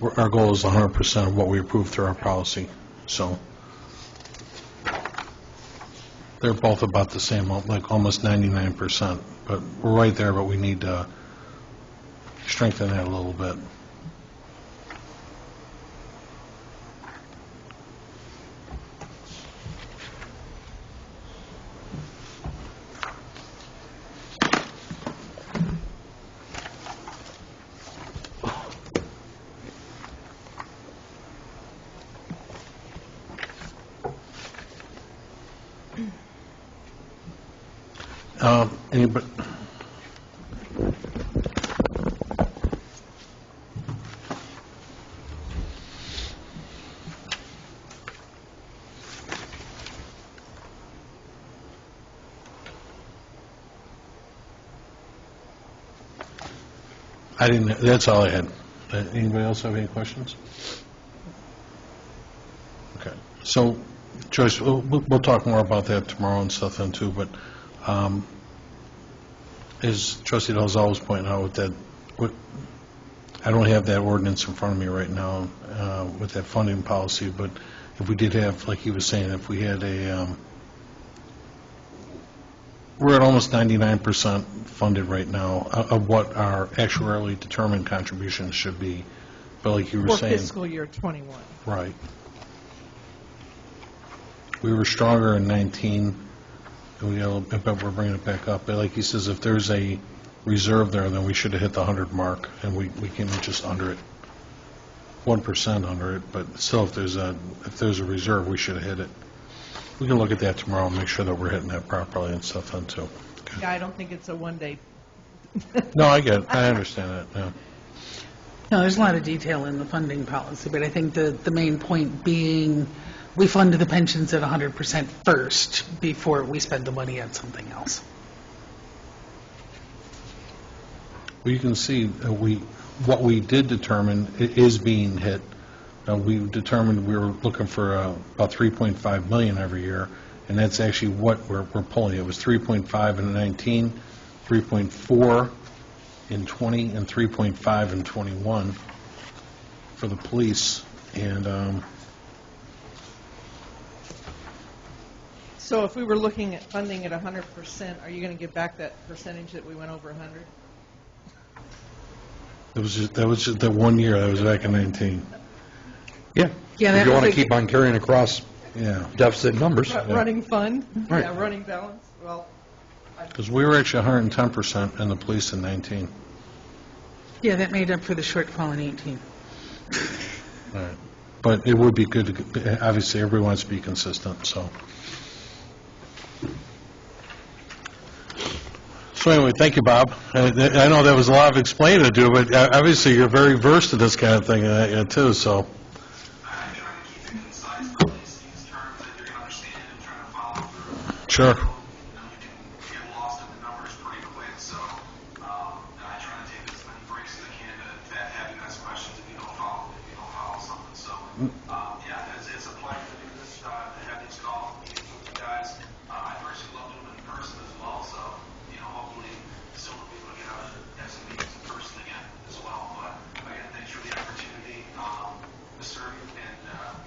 our goal is 100% of what we approved through our policy, so they're both about the same, like almost 99%, but we're right there, but we need to strengthen that a little bit. Anybody? I didn't, that's all I had. Anybody else have any questions? Okay. So, Joyce, we'll talk more about that tomorrow and stuff then too, but as Trustee Dell's always pointing out with that, I don't have that ordinance in front of me right now with that funding policy, but if we did have, like he was saying, if we had we're at almost 99% funded right now of what our actuarially determined contributions should be. But like you were saying. For fiscal year 21. Right. We were stronger in 19, and but we're bringing it back up. But like he says, if there's a reserve there, then we should have hit the 100 mark, and we came in just under it, 1% under it. But still, if there's a reserve, we should have hit it. We can look at that tomorrow and make sure that we're hitting that properly and stuff then too. Okay. Yeah, I don't think it's a one-day. No, I get it. I understand that. Yeah. No, there's a lot of detail in the funding policy, but I think the main point being we fund the pensions at 100% first before we spend the money on something else. Well, you can see what we did determine is being hit. We determined we were looking for about $3.5 million every year, and that's actually what we're pulling. It was 3.5 in 19, 3.4 in 20, and 3.5 in 21 for the police. And So if we were looking at funding at 100%, are you going to give back that percentage that we went over 100? that was just that 1 year. That was back in 19. Yeah. Yeah, If that you was want to a- keep on carrying across Yeah, deficit numbers. Running fund? Right. Yeah, running balance. Well, because we were actually 110% in the police in 19. Yeah, that made up for the shortfall in 18. Right. But it would be good to, obviously, everybody wants to be consistent, so. So anyway, thank you, Bob. I know that was a lot of explaining to do, but obviously you're very versed in this kind of thing too, so. I try to keep it concise, but these terms that you're going to understand and try to follow through. Sure. You can get lost in the numbers pretty quick, so I try to take as many breaks as I can to have you ask questions if you don't follow something. So yeah, it's a pleasure to do this, to have these call meetings with you guys. I personally love doing it in person as well, so hopefully soon we'll be able to get out and have some meetings in person again as well. But again, thanks for the opportunity to serve you, and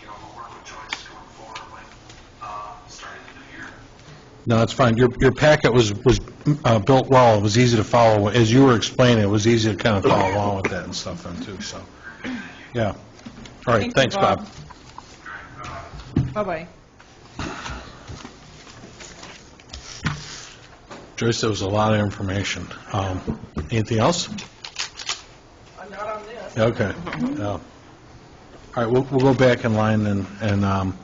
we'll work with Joyce going forward with starting the new year. No, that's fine. Your packet was built well. It was easy to follow. As you were explaining, it was easy to kind of follow along with that and stuff then too, so. Yeah. All right, Thank you, thanks, Bob. Bye-bye. Joyce, that was a lot of information. Anything else? I'm not on this. Okay. All right, we'll go back in line and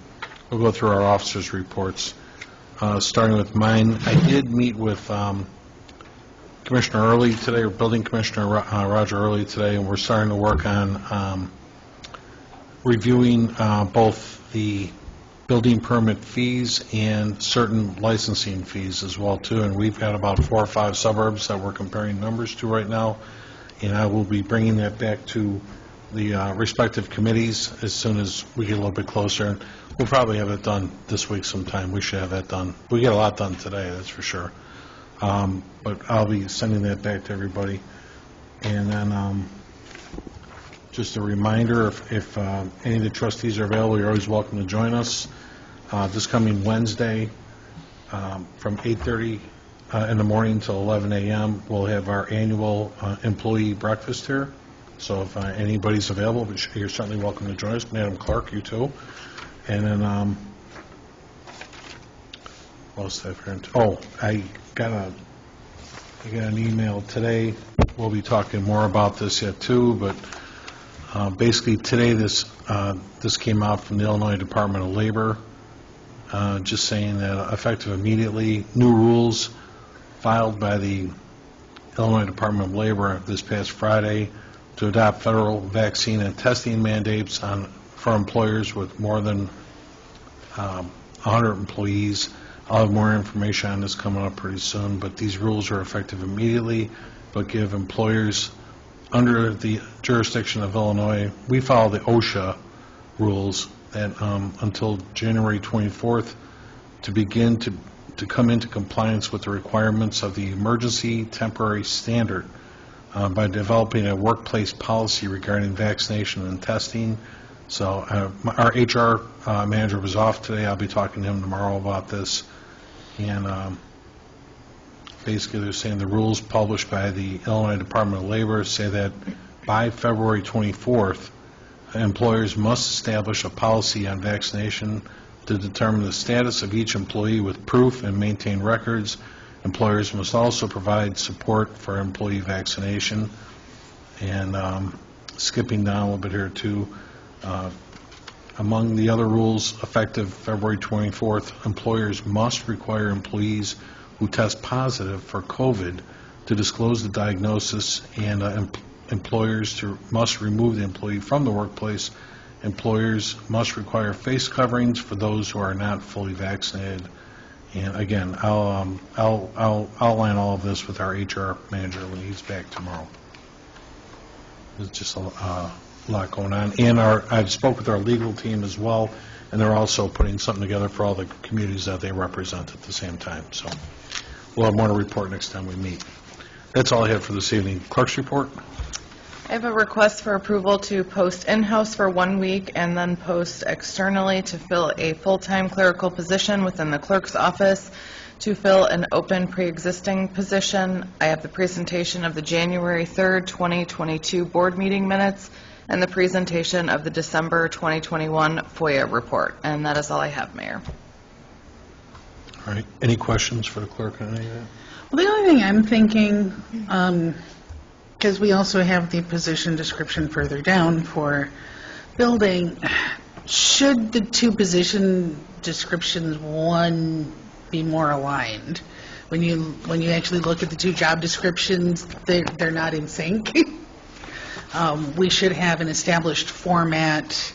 we'll go through our officers' reports. Starting with mine, I did meet with Commissioner Early today, or Building Commissioner Roger Early today, and we're starting to work on reviewing both the building permit fees and certain licensing fees as well, too. And we've got about 4 or 5 suburbs that we're comparing numbers to right now, and I will be bringing that back to the respective committees as soon as we get a little bit closer. And we'll probably have it done this week sometime. We should have that done. We get a lot done today, that's for sure. But I'll be sending that back to everybody. And then just a reminder, if any of the trustees are available, you're always welcome to join us. This coming Wednesday from 8:30 in the morning till 11 a.m., we'll have our annual employee breakfast here. So if anybody's available, you're certainly welcome to join us. Madam Clerk, you too. And then, what else did I forget? Oh, I got an email today. We'll be talking more about this yet too, but basically today this came out from the Illinois Department of Labor, just saying that effective immediately, new rules filed by the Illinois Department of Labor this past Friday to adopt federal vaccine and testing mandates for employers with more than 100 employees. I'll have more information on this coming up pretty soon, but these rules are effective immediately, but give employers under the jurisdiction of Illinois, we follow the OSHA rules that until January 24th to begin to come into compliance with the requirements of the emergency temporary standard by developing a workplace policy regarding vaccination and testing. So our HR manager was off today. I'll be talking to him tomorrow about this. And basically they're saying the rules published by the Illinois Department of Labor say that by February 24th, employers must establish a policy on vaccination to determine the status of each employee with proof and maintain records. Employers must also provide support for employee vaccination. And skipping down a little bit here too, among the other rules effective February 24th, employers must require employees who test positive for COVID to disclose the diagnosis, and employers must remove the employee from the workplace. Employers must require face coverings for those who are not fully vaccinated. And again, I'll outline all of this with our HR manager when he's back tomorrow. There's just a lot going on. And I've spoke with our legal team as well, and they're also putting something together for all the communities that they represent at the same time. So we'll have more to report next time we meet. That's all I have for this evening. Clerk's report. I have a request for approval to post in-house for 1 week and then post externally to fill a full-time clerical position within the clerk's office to fill an open pre-existing position. I have the presentation of the January 3rd, 2022 board meeting minutes and the presentation of the December 2021 FOIA report. And that is all I have, Mayor. All right. Any questions for the clerk on any of that? Well, the only thing I'm thinking, because we also have the position description further down for building, should the two position descriptions, one, be more aligned? When you actually look at the two job descriptions, they're not in sync. We should have an established format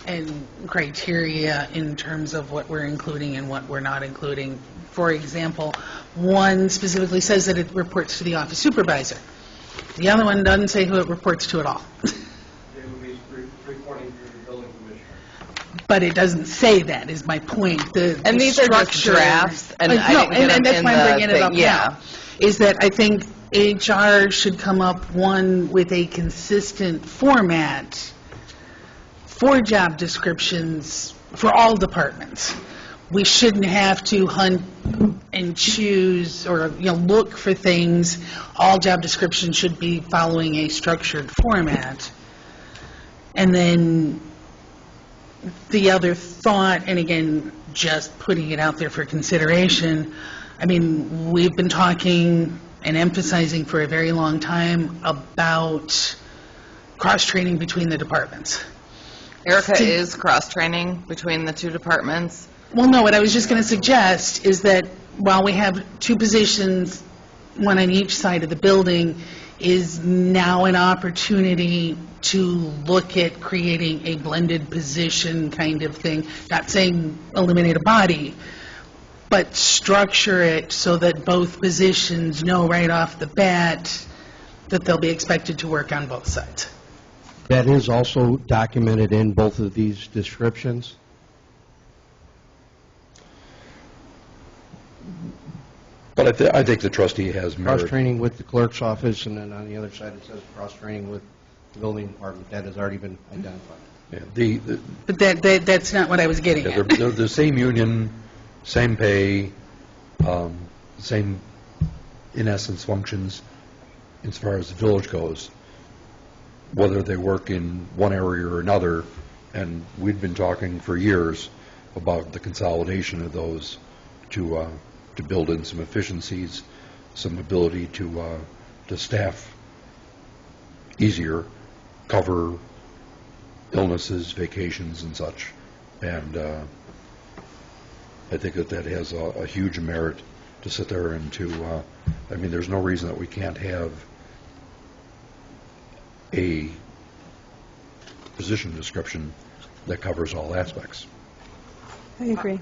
and criteria in terms of what we're including and what we're not including. For example, one specifically says that it reports to the office supervisor. The other one doesn't say who it reports to at all. It would be reporting to the building commissioner. But it doesn't say that, is my point. And these are just drafts, and I didn't get them that's in why I'm the bringing it thing. up Yeah. now, is that I think HR should come up, one, with a consistent format for job descriptions for all departments. We shouldn't have to hunt and choose or look for things. All job descriptions should be following a structured format. And then the other thought, and again, just putting it out there for consideration, I mean, we've been talking and emphasizing for a very long time about cross-training between the departments. Erica is cross-training between the two departments. Well, no, what I was just going to suggest is that while we have two positions, one on each side of the building, is now an opportunity to look at creating a blended position kind of thing. Not saying eliminate a body, but structure it so that both positions know right off the bat that they'll be expected to work on both sides. That is also documented in both of these descriptions. But I think the trustee has merit. Cross-training with the clerk's office, and then on the other side it says cross-training with the building department. That has already been identified. Yeah, But that's not what I was getting yeah, at. they're the same union, same pay, same, in essence, functions as far as the village goes, whether they work in one area or another. And we've been talking for years about the consolidation of those to build in some efficiencies, some ability to staff easier, cover illnesses, vacations, and such. And I think that has a huge merit to sit there and to, I mean, there's no reason that we can't have a position description that covers all aspects. I agree.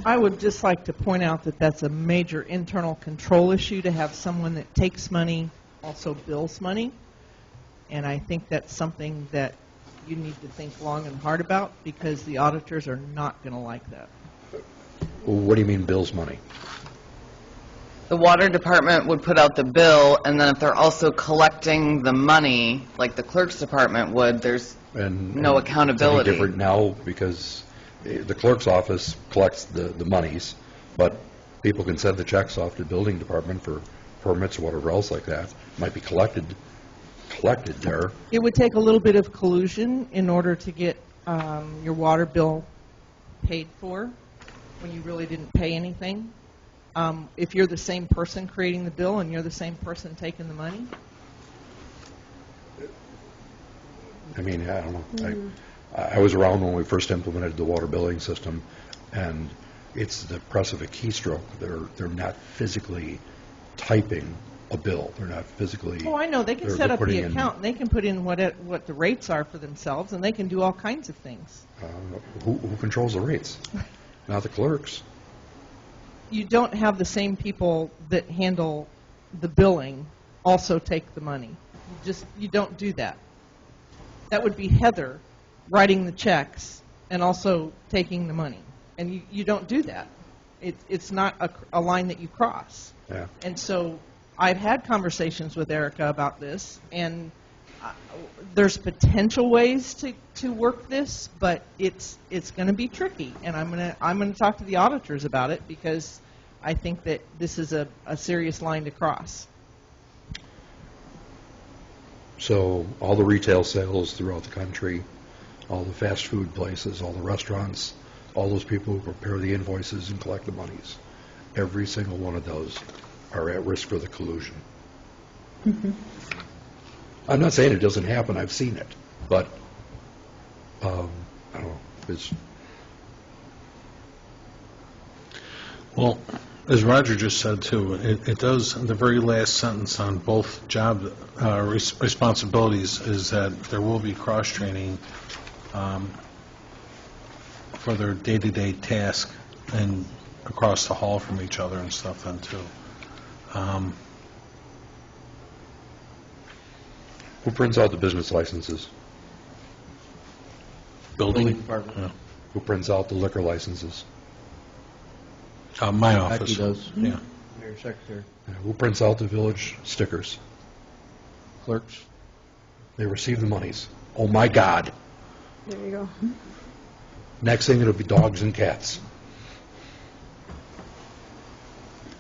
I would just like to point out that that's a major internal control issue to have someone that takes money, also bills money. And I think that's something that you need to think long and hard about, because the auditors are not going to like that. What do you mean bills money? The water department would put out the bill, and then if they're also collecting the money, like the clerk's department would, there's no accountability. It's any different now because the clerk's office collects the monies, but people can send the checks off to the building department for permits or whatever else like that. Might be collected there. It would take a little bit of collusion in order to get your water bill paid for when you really didn't pay anything. If you're the same person creating the bill and you're the same person taking the money. I mean, I don't know. I was around when we first implemented the water billing system, and it's the press of a keystroke. They're not physically typing a bill. They're not physically. Oh, I know. They can they're set up the putting in, account. They can put in what the rates are for themselves, and they can do all kinds of things. Who controls the rates? Not the clerks. You don't have the same people that handle the billing also take the money. You don't do that. That would be Heather writing the checks and also taking the money. And you don't do that. It's not a line that you cross. Yeah. And so I've had conversations with Erica about this, and there's potential ways to work this, but it's going to be tricky. And I'm going to talk to the auditors about it, because I think that this is a serious line to cross. So all the retail sales throughout the country, all the fast food places, all the restaurants, all those people who prepare the invoices and collect the monies, every single one of those are at risk for the collusion. Mm-hmm. I'm not saying it doesn't happen. I've seen it. But, I don't know. Well, as Roger just said, too, it does, the very last sentence on both job responsibilities is that there will be cross-training for their day-to-day task and across the hall from each other and stuff then, too. Who prints out the business licenses? Building? department. Yeah. Who prints out the liquor licenses? My Becky office. does. Yeah. Mayor Secretary. Who prints out the village stickers? Clerks. They receive the monies. Oh, my God. There you go. Next thing, it'll be dogs and cats.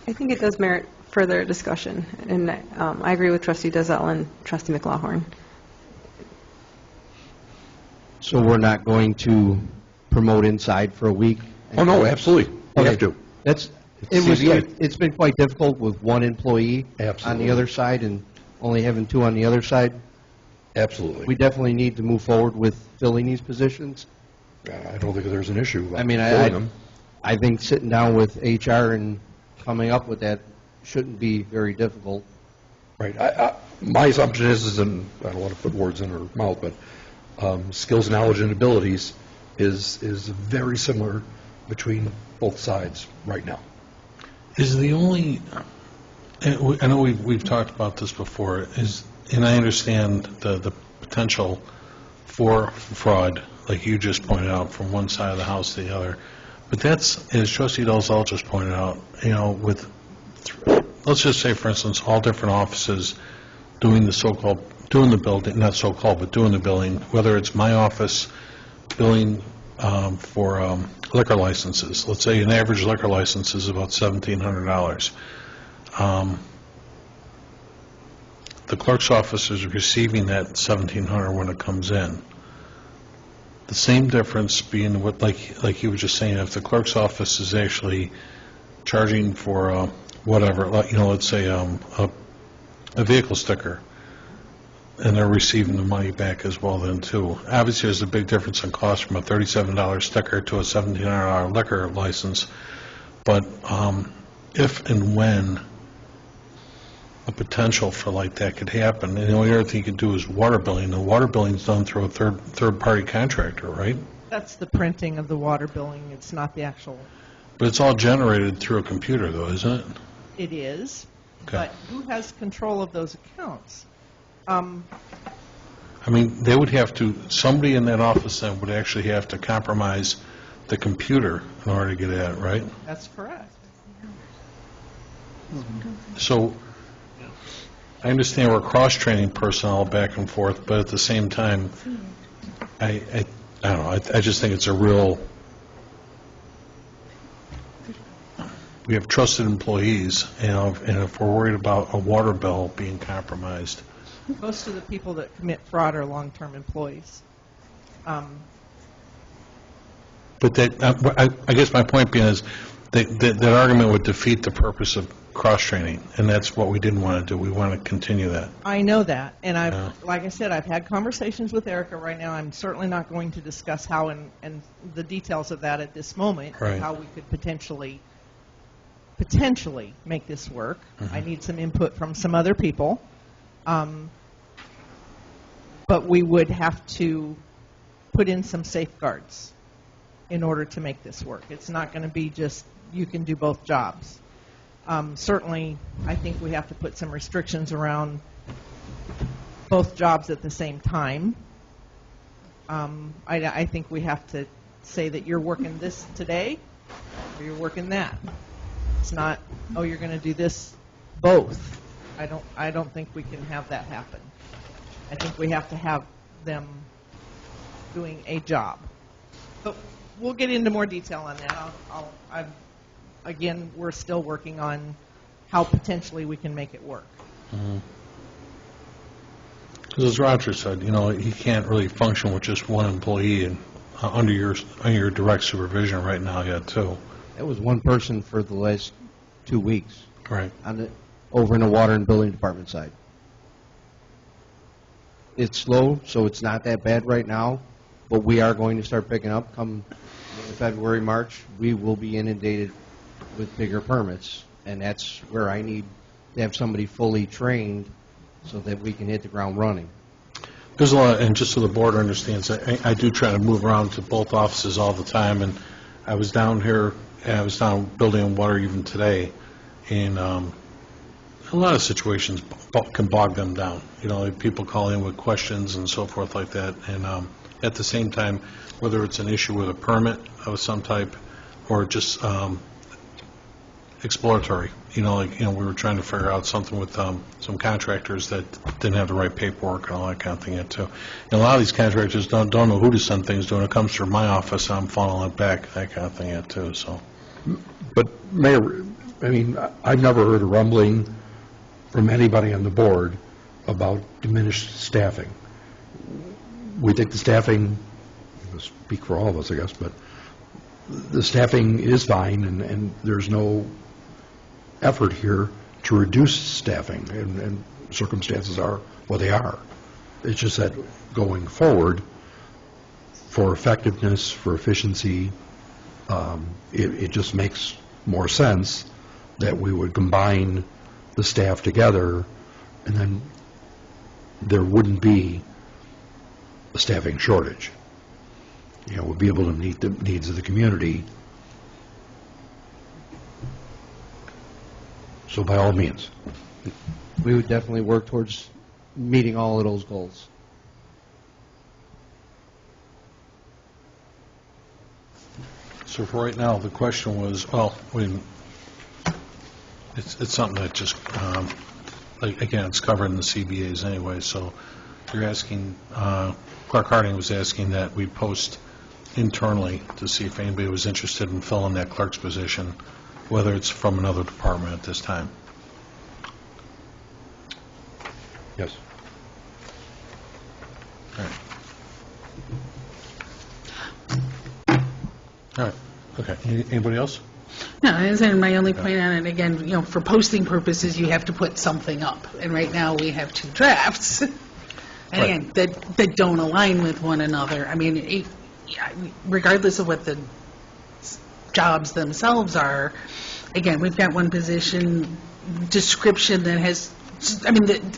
I think it does merit further discussion, and I agree with Trustee Dazell and Trustee McLaughlin. So we're not going to promote inside for a week? Oh, no, absolutely. You have Okay. to. It's been quite difficult with one employee on Absolutely. the other side and only having two on the other side. Absolutely. We definitely need to move forward with filling these positions. I don't think there's an issue about I mean, filling them. I think sitting down with HR and coming up with that shouldn't be very difficult. Right. My assumption is, and I don't want to put words in her mouth, but skills, knowledge, and abilities is very similar between both sides right now. Is the only, I know we've talked about this before, and I understand the potential for fraud, like you just pointed out, from one side of the house to the other. But that's, as Trustee Dalzell just pointed out, with, let's just say, for instance, all different offices doing the building, not so-called, but doing the billing, whether it's my office billing for liquor licenses. Let's say an average liquor license is about $1,700. The clerk's office is receiving that $1,700 when it comes in. The same difference being what, like you were just saying, if the clerk's office is actually charging for whatever, let's say a vehicle sticker, and they're receiving the money back as well then too. Obviously, there's a big difference in cost from a $37 sticker to a $1,700 liquor license, but if and when a potential for like that could happen, and the only other thing you could do is water billing. The water billing is done through a third-party contractor, right? That's the printing of the water billing. It's not the actual. But it's all generated through a computer, though, isn't it? It is. Okay. But who has control of those accounts? I mean, they would have to, somebody in that office then would actually have to compromise the computer in order to get at it, right? That's correct. So, I understand we're cross-training personnel back and forth, but at the same time, I don't know, I just think it's a real, we have trusted employees, and if we're worried about a water bill being compromised. Most of the people that commit fraud are long-term employees. But that, I guess my point being is, that argument would defeat the purpose of cross-training, and that's what we didn't want to do. We want to continue that. I know that, and Yeah. like I said, I've had conversations with Erica right now. I'm certainly not going to discuss how and the details of that at this moment, Right. how we could potentially make this work. I need some input from some other people. But we would have to put in some safeguards in order to make this work. It's not going to be just you can do both jobs. Certainly, I think we have to put some restrictions around both jobs at the same time. I think we have to say that you're working this today or you're working that. It's not, oh, you're going to do this both. I don't think we can have that happen. I think we have to have them doing a job. But we'll get into more detail on that. Again, we're still working on how potentially we can make it work. Because as Roger said, he can't really function with just one employee and under your direct supervision right now yet, too. That was one person for the last 2 weeks Right. over in the water and building department side. It's slow, so it's not that bad right now, but we are going to start picking up come February, March. We will be inundated with bigger permits, and that's where I need to have somebody fully trained so that we can hit the ground running. There's a lot, and just so the board understands, I do try to move around to both offices all the time, and I was down here, and I was down building and water even today, and a lot of situations can bog them down. People call in with questions and so forth like that, and at the same time, whether it's an issue with a permit of some type or just exploratory, we were trying to figure out something with some contractors that didn't have the right paperwork and all that kind of thing yet too. And a lot of these contractors don't know who to send things to, and it comes through my office, and I'm funneling it back, that kind of thing yet too, so. But Mayor, I mean, I've never heard a rumbling from anybody on the board about diminished staffing. We think the staffing, I'll speak for all of us, I guess, but the staffing is fine, and there's no effort here to reduce staffing, and circumstances are what they are. It's just that going forward, for effectiveness, for efficiency, it just makes more sense that we would combine the staff together, and then there wouldn't be a staffing shortage. You know, we'll be able to meet the needs of the community. So by all means. We would definitely work towards meeting all of those goals. So for right now, the question was, well, it's something that just, like, again, it's covered in the CBAs anyway, so you're asking, Clark Harding was asking that we post internally to see if anybody was interested in filling that clerk's position, whether it's from another department at this time. Yes. All right, okay. Anybody else? No, and my only point on it, again, for posting purposes, you have to put something up. And right now, we have two drafts, and again, that don't align with one another. I mean, regardless of what the jobs themselves are, again, we've got one position description that has,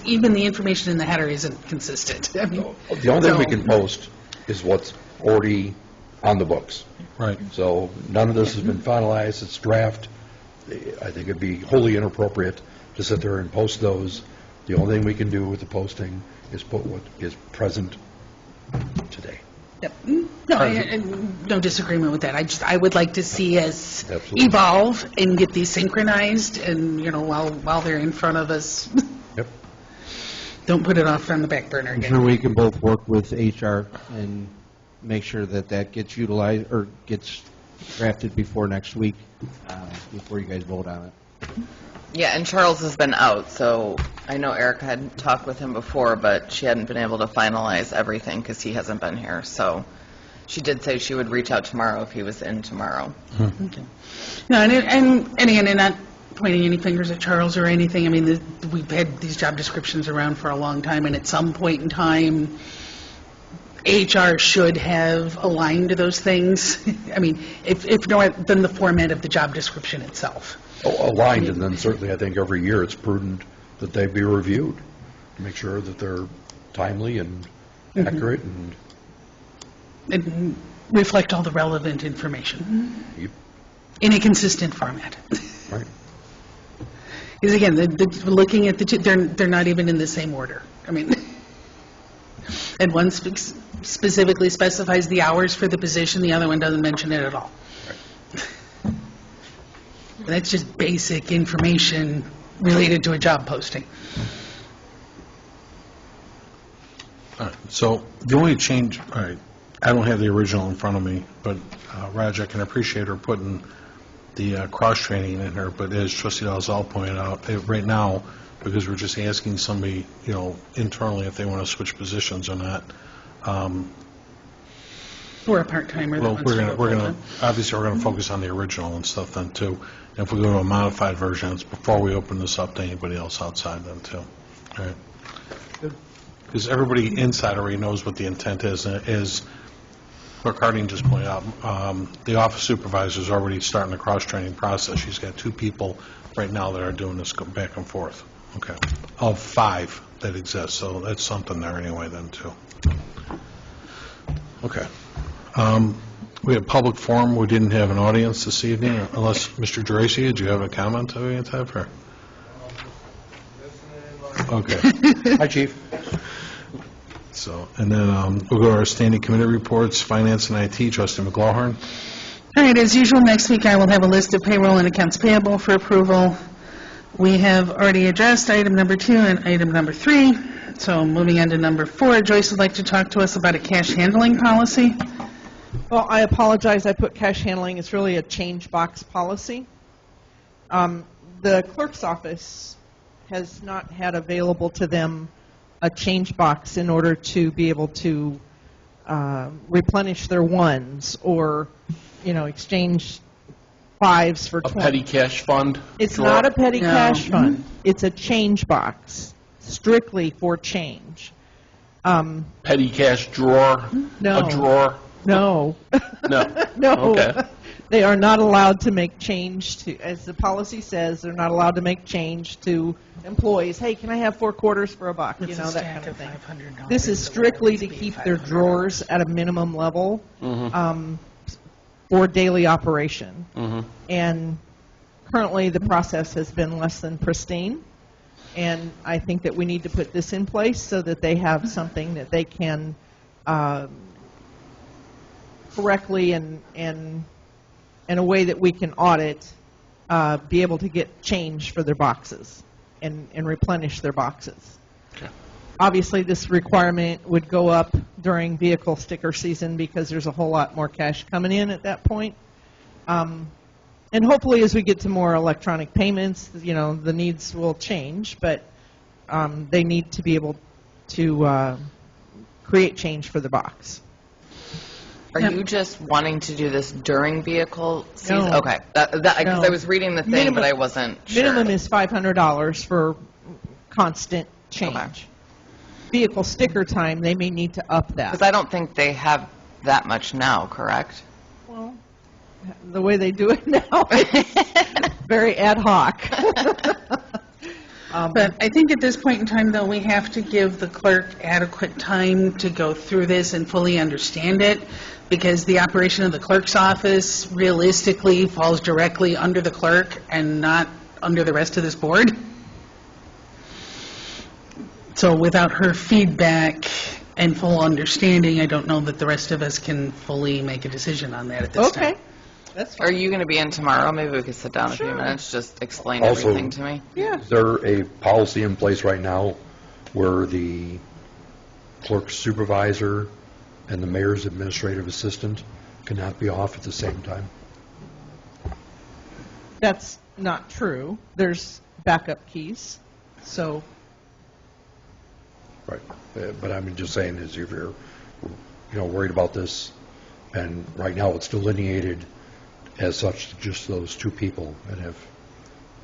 even the information in the header isn't consistent. I mean, The only thing we can post is what's already on the books. Right. So none of this has been finalized, it's draft. I think it'd be wholly inappropriate to sit there and post those. The only thing we can do with the posting is put what is present today. Yep. No, no disagreement with that. I would like to see us Absolutely. evolve and get these synchronized, and while they're in front of us, Yep. don't put it off on the back burner I'm again. sure we can both work with HR and make sure that gets utilized or gets drafted before next week, before you guys vote on it. Yeah, and Charles has been out, so I know Erica had talked with him before, but she hadn't been able to finalize everything because he hasn't been here. So she did say she would reach out tomorrow if he was in tomorrow. Okay. No, and again, and not pointing any fingers at Charles or anything. I mean, we've had these job descriptions around for a long time, and at some point in time, HR should have aligned to those things. I mean, if not, then the format of the job description itself. Aligned, and then certainly I think every year it's prudent that they be reviewed to make sure that they're timely and accurate And reflect all the relevant information Yep. in a consistent format. Right. Because again, looking at the two, they're not even in the same order. I mean, and one specifically specifies the hours for the position, the other one doesn't mention it at all. And that's just basic information related to a job posting. All right, so the only change, all right, I don't have the original in front of me, but Raj, I can appreciate her putting the cross-training in her, but as Trustee Dalzell pointed out, right now, because we're just asking somebody, internally if they want to switch positions or not, Or a part-timer. well, we're going to, obviously, we're going to focus on the original and stuff then, too. And if we go to a modified version, it's before we open this up to anybody else outside then, too. All right? Because everybody inside already knows what the intent is, and as Clerk Harding just pointed out, the office supervisor is already starting the cross-training process. She's got 2 people right now that are doing this back and forth, okay, of 5 that exist, so that's something there anyway then, too. Okay. We had public forum. We didn't have an audience this evening, unless, Mr. Geraci, did you have a comment of any type? Or? Okay. Hi, Chief. So, and then we'll go to our standing committee reports, Finance and IT, Trustee McLaughlin. All right, as usual, next week I will have a list of payroll and accounts payable for approval. We have already addressed item number 2 and item number 3. So moving on to number 4, Joyce would like to talk to us about a cash handling policy. Well, I apologize, I put cash handling, it's really a change box policy. The clerk's office has not had available to them a change box in order to be able to replenish their ones or exchange 5s for A 20. petty cash fund? It's drawer? not a petty No. cash fund. It's a change box, strictly for change. Petty cash drawer? No. A drawer? No. No. No. Okay. They are not allowed to make change to, as the policy says, they're not allowed to make change to employees. Hey, can I have 4 quarters for $1? It's a that stack kind of of thing. $500 This is bills strictly to to be keep their $500. drawers at a minimum level for daily operation. And currently, the process has been less than pristine. And I think that we need to put this in place so that they have something that they can correctly and in a way that we can audit, be able to get change for their boxes and replenish their boxes. Okay. Obviously, this requirement would go up during vehicle sticker season because there's a whole lot more cash coming in at that point. And hopefully, as we get to more electronic payments, the needs will change, but they need to be able to create change for the box. Are you just wanting to do this during vehicle season? No. Okay, because No. I was reading the thing, Minimum- but I wasn't sure. Minimum is $500 for constant change. Okay. Vehicle sticker time, they may need to up that. Because I don't think they have that much now, correct? Well, the way they do it now, it's very ad hoc. But I think at this point in time, though, we have to give the clerk adequate time to go through this and fully understand it, because the operation of the clerk's office realistically falls directly under the clerk and not under the rest of this board. So without her feedback and full understanding, I don't know that the rest of us can fully make a decision on that at this time. Okay, that's Are you going to be in tomorrow? Maybe we could sit down a few Sure. minutes, just explain Also- everything to me. yeah. Is there a policy in place right now where the clerk supervisor and the mayor's administrative assistant cannot be off at the same time? That's not true. There's backup keys, so Right. But I'm just saying is if you're, worried about this, and right now it's delineated as such to just those two people, and if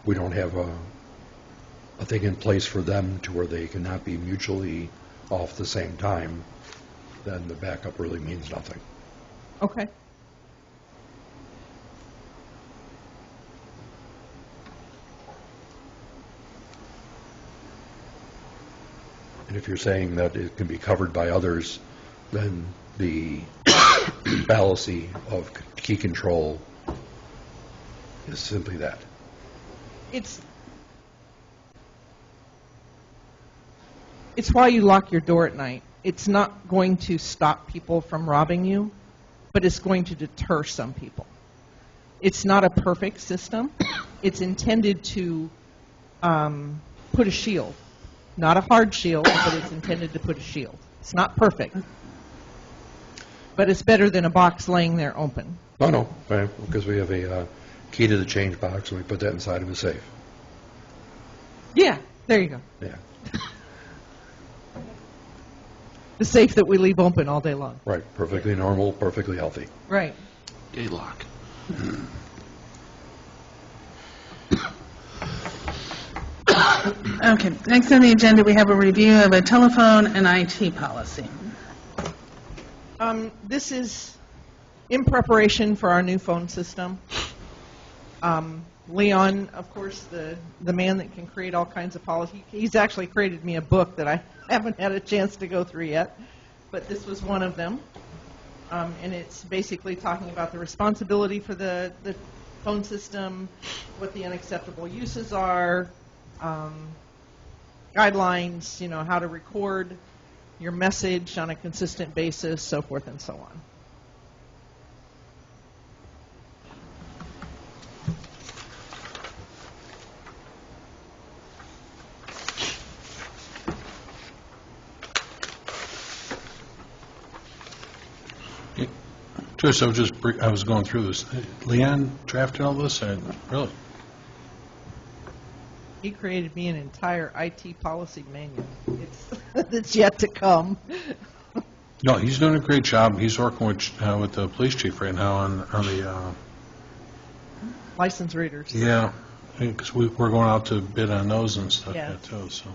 we don't have a thing in place for them to where they cannot be mutually off at the same time, then the backup really means nothing. okay. And if you're saying that it can be covered by others, then the fallacy of key control is simply that. It's why you lock your door at night. It's not going to stop people from robbing you, but it's going to deter some people. It's not a perfect system. It's intended to put a shield. Not a hard shield, but it's intended to put a shield. It's not perfect. But it's better than a box laying there open. No, because we have a key to the change box, and we put that inside of a safe. Yeah, there you go. Yeah, The safe that we leave open all day long. right, perfectly normal, perfectly healthy. Right. A lock. Okay, next on the agenda, we have a review of a telephone and IT policy. This is in preparation for our new phone system. Leon, of course, the man that can create all kinds of policy, he's actually created me a book that I haven't had a chance to go through yet, but this was one of them. And it's basically talking about the responsibility for the phone system, what the unacceptable uses are, guidelines, how to record your message on a consistent basis, so forth and so on. Joyce, I was going through this. Leon drafted all this? Really? He created me an entire IT policy manual. It's yet to come. No, he's doing a great job. He's working with the police chief right now on the, License readers. yeah, because we're going out to bid on those and stuff Yes. yet too, so.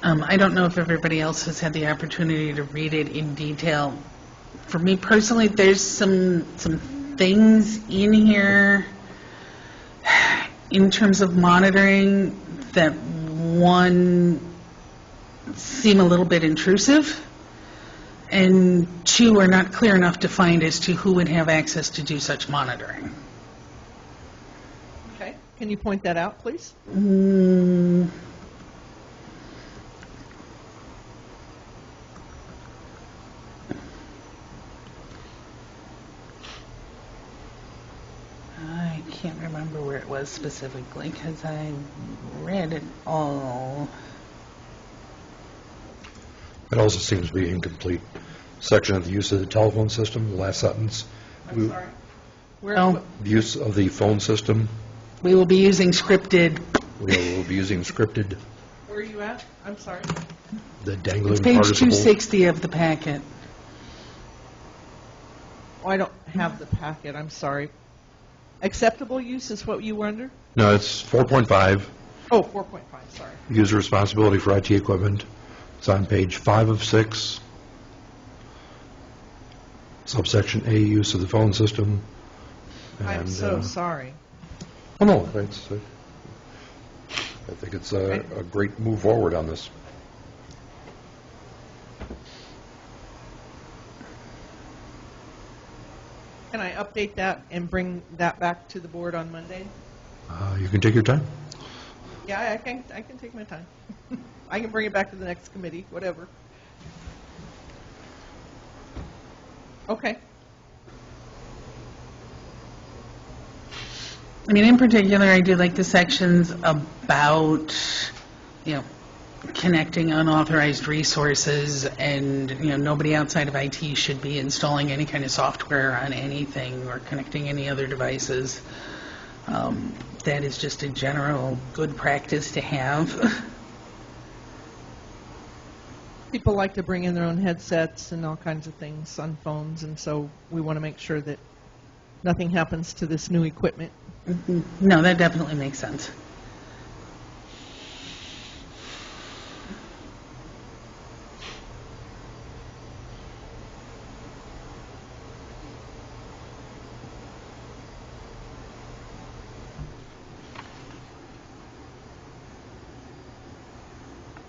I don't know if everybody else has had the opportunity to read it in detail. For me personally, there's some things in here in terms of monitoring that, one, seem a little bit intrusive, and two, are not clear enough defined as to who would have access to do such monitoring. Okay. Can you point that out, please? I can't remember where it was specifically because I read it all. It also seems to be incomplete. Section of the use of the telephone system, the last sentence. I'm sorry. Where? Oh. The use of the phone system, We will be using scripted. we'll be using scripted, Where are you at? I'm sorry. the dangling It's page participle. 260 of the packet. Oh, I don't have the packet. I'm sorry. Acceptable use is what you were under? No, it's 4.5, Oh, 4.5, sorry. user responsibility for IT equipment. It's on page 5 of 6. Subsection A, use of the phone system. I'm And, so sorry. Oh, no, it's, I think it's a great move forward on this. Can I update that and bring that back to the board on Monday? You can take your time. Yeah, I can take my time. I can bring it back to the next committee, whatever. Okay. I mean, in particular, I do like the sections about, connecting unauthorized resources, and, nobody outside of IT should be installing any kind of software on anything or connecting any other devices. That is just a general good practice to have. People like to bring in their own headsets and all kinds of things on phones, and so we want to make sure that nothing happens to this new equipment. No, that definitely makes sense.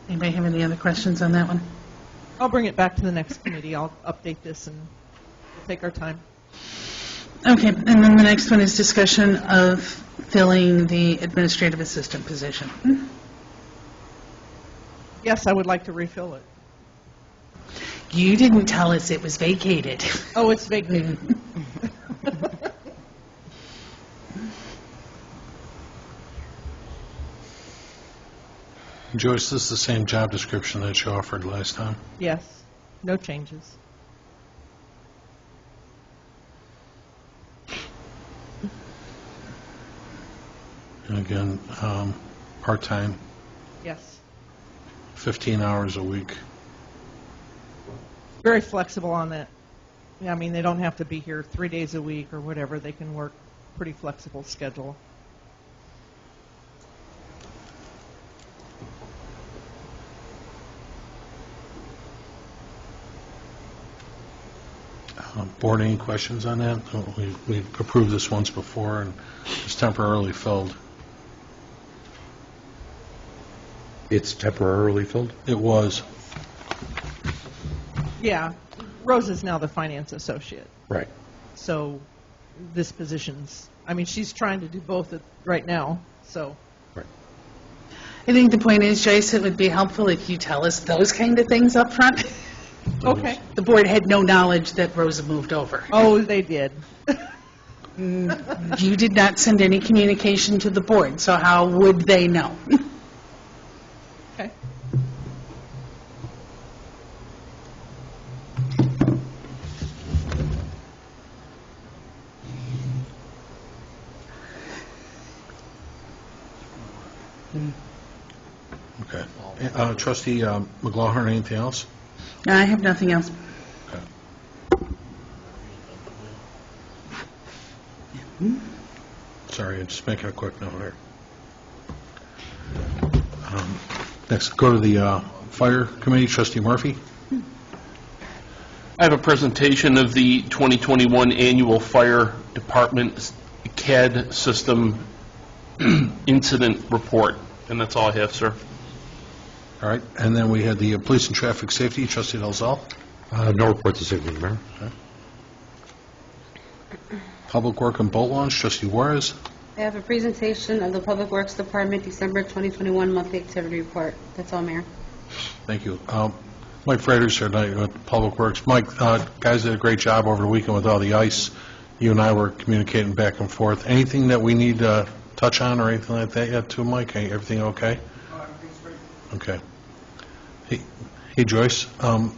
Anybody have any other questions on that one? I'll bring it back to the next committee. I'll update this and we'll take our time. Okay, and then the next one is discussion of filling the administrative assistant position. Yes, I would like to refill it. You didn't tell us it was vacated. Oh, it's vacated. Joyce, this is the same job description that you offered last time. Yes, no changes. And again, part-time, Yes. 15 hours a week. Very flexible on that. Yeah, I mean, they don't have to be here 3 days a week or whatever. They can work pretty flexible schedule. Board, any questions on that? We approved this once before, and it's temporarily filled. It's temporarily filled? It was. Yeah, Rose is now the finance associate. Right. So this position's, I mean, she's trying to do both right now, so. Right. I think the point is, Joyce, it would be helpful if you tell us those kind of things up front. Okay. The board had no knowledge that Rosa moved over. Oh, they did. You did not send any communication to the board, so how would they know? Okay. Okay. Trustee McLaughlin, anything else? I have nothing else. Sorry, I'm just making a quick note here. Next, go to the Fire Committee, Trustee Murphy. I have a presentation of the 2021 Annual Fire Department CAD System Incident Report, and that's all I have, sir. All right, and then we had the Police and Traffic Safety, Trustee Dalzell. No report this evening, Mayor. Public Work and Boat Launch, Trustee Juarez. I have a presentation of the Public Works Department December 2021 monthly activity report. That's all, Mayor. Thank you. Mike Fraders here tonight with Public Works. Mike, guys did a great job over the weekend with all the ice. You and I were communicating back and forth. Anything that we need to touch on or anything like that yet, too, Mike? Everything okay? Everything's great. Okay. Hey Joyce, I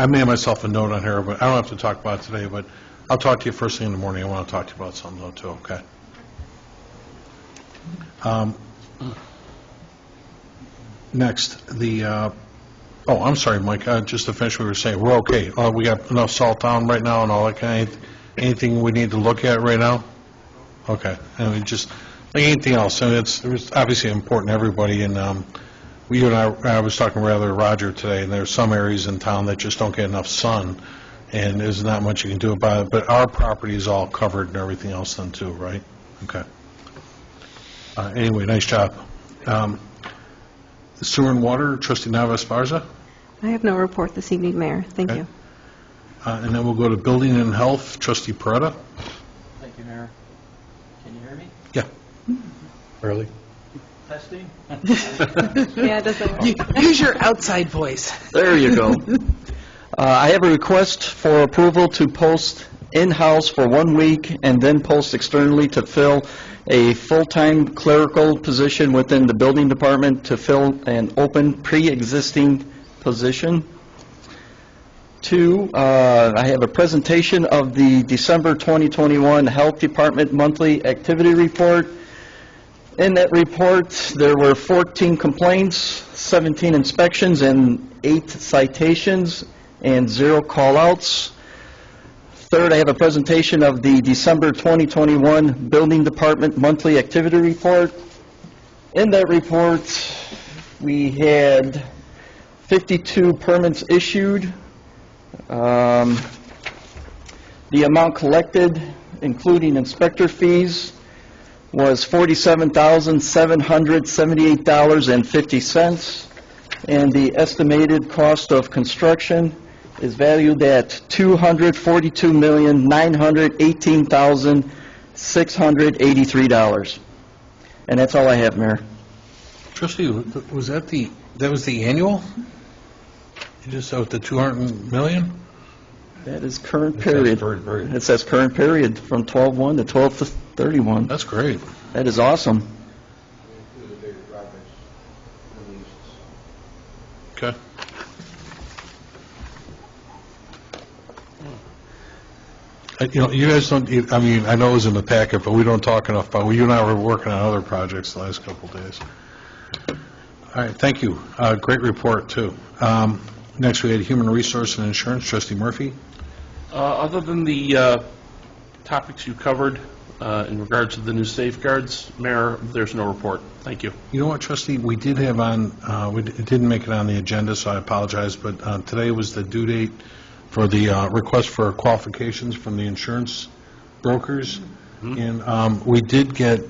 made myself a note on here, but I don't have to talk about it today, but I'll talk to you first thing in the morning. I want to talk to you about something, though, too, okay? Next, I'm sorry, Mike, just to finish what we were saying, we're okay. We got enough salt down right now and all that kind of, anything we need to look at right now? Okay, and we just, like anything else, and it's obviously important to everybody, and you and I was talking rather to Roger today, and there's some areas in town that just don't get enough sun, and there's not much you can do about it, but our property is all covered and everything else then too, right? Okay. Anyway, nice job. Sewer and Water, Trustee Nava Esparza. I have no report this evening, Mayor. Thank Okay. you. And then we'll go to Building and Health, Trustee Peretta. Thank you, Mayor. Can you hear me? Yeah. Early? Testing? Yeah, it doesn't. Use your outside voice. There you go. I have a request for approval to post in-house for 1 week and then post externally to fill a full-time clerical position within the building department to fill an open pre-existing position. 2, I have a presentation of the December 2021 Health Department Monthly Activity Report. In that report, there were 14 complaints, 17 inspections, and 8 citations, and 0 call-outs. 3rd, I have a presentation of the December 2021 Building Department Monthly Activity Report. In that report, we had 52 permits issued. The amount collected, including inspector fees, was $47,778.50, and the estimated cost of construction is valued at $242,918,683. And that's all I have, Mayor. Trustee, was that the annual? You just said the 200 million? That is current It says period. current period. It says current period from 12/1 to 12/31. That's great. That is awesome. Okay. You guys don't, I mean, I know it was in the packet, but we don't talk enough about, you and I were working on other projects the last couple of days. All right, thank you. Great report, too. Next, we had Human Resource and Insurance, Trustee Murphy. Other than the topics you covered in regards to the new safeguards, Mayor, there's no report. Thank you. You know what, Trustee, we did have on, it didn't make it on the agenda, so I apologize, but today was the due date for the request for qualifications from the insurance brokers. And we did get,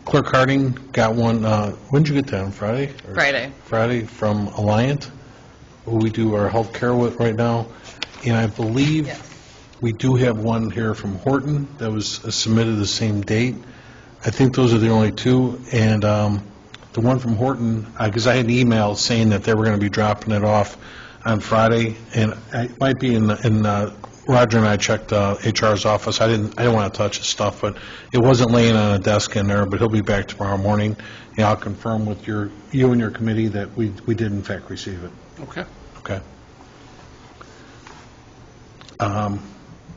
Clerk Harding got one, when did you get that, on Friday? Or Friday. Friday from Alliant, who we do our health care with right now. And I believe we do have one here from Horton that was submitted the same date. I think those are the only two. And the one from Horton, because I had an email saying that they were going to be dropping it off on Friday, and it might be in Roger and I checked HR's office. I didn't want to touch his stuff, but it wasn't laying on a desk in there. But he'll be back tomorrow morning, and I'll confirm with you and your committee that we did in fact receive it. Okay. Okay.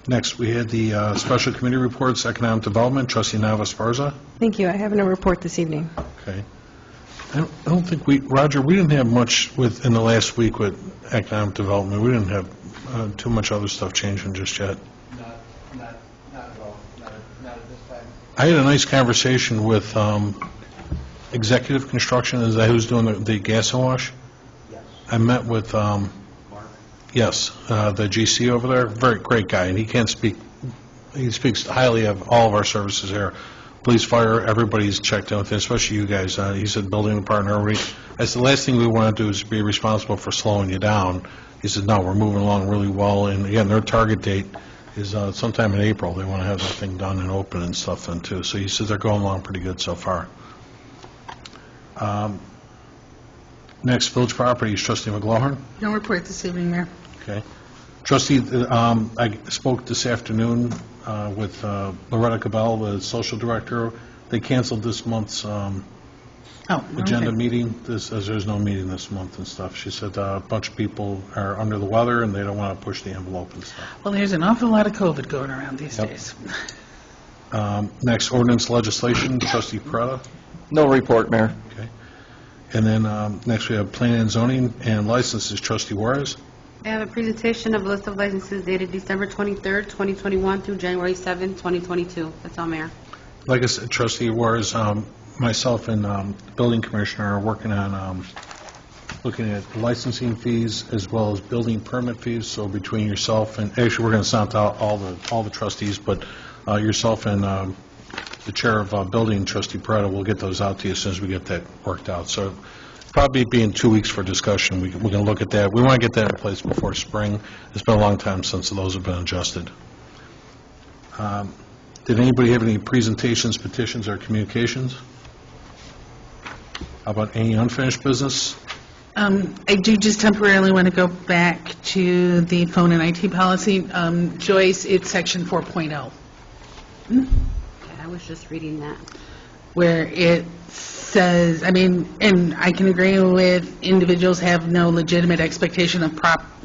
Next, we had the special committee reports, economic development, Trustee Nava Esparza. Thank you. I have no report this evening. Okay. I don't think Roger, we didn't have much in the last week with economic development. We didn't have too much other stuff changing just yet. Not at all, not at this time. I had a nice conversation with Executive Construction, is that who's doing the gas and wash? Yes. I met with, yes, the GC over there, very great guy, and he speaks highly of all of our services here. Police, fire, everybody's checked in with him, especially you guys. He said building department, everybody. I said the last thing we want to do is be responsible for slowing you down. He said, no, we're moving along really well, and again, their target date is sometime in April. They want to have that thing done and open and stuff then too. So he says they're going along pretty good so far. Next, village properties, Trustee McGlohan. No report this evening, Mayor. Okay. Trustee, I spoke this afternoon with Loretta Cabell, the social director. They canceled this month's agenda meeting, as there's no meeting this month and stuff. She said a bunch of people are under the weather and they don't want to push the envelope and stuff. Well, there's an awful lot of COVID going around these days. Next, ordinance legislation, Trustee Peretta. No report, Mayor. Okay. And then next we have planning and zoning and licenses, Trustee Juarez. I have a presentation of a list of licenses dated December 23rd, 2021 through January 7th, 2022. That's all, Mayor. Like I said, Trustee Juarez, myself and the building commissioner are working on looking at licensing fees as well as building permit fees. So between yourself and, actually, we're going to sound out all the trustees, but yourself and the chair of building, Trustee Peretta, will get those out to you as soon as we get that worked out. So probably be in 2 weeks for discussion. We're going to look at that. We want to get that in place before spring. It's been a long time since those have been adjusted. Did anybody have any presentations, petitions, or communications? How about any unfinished business? I do just temporarily want to go back to the phone and IT policy. Joyce, it's section 4.0. I was just reading that. Where it says, and I can agree with individuals have no legitimate expectation of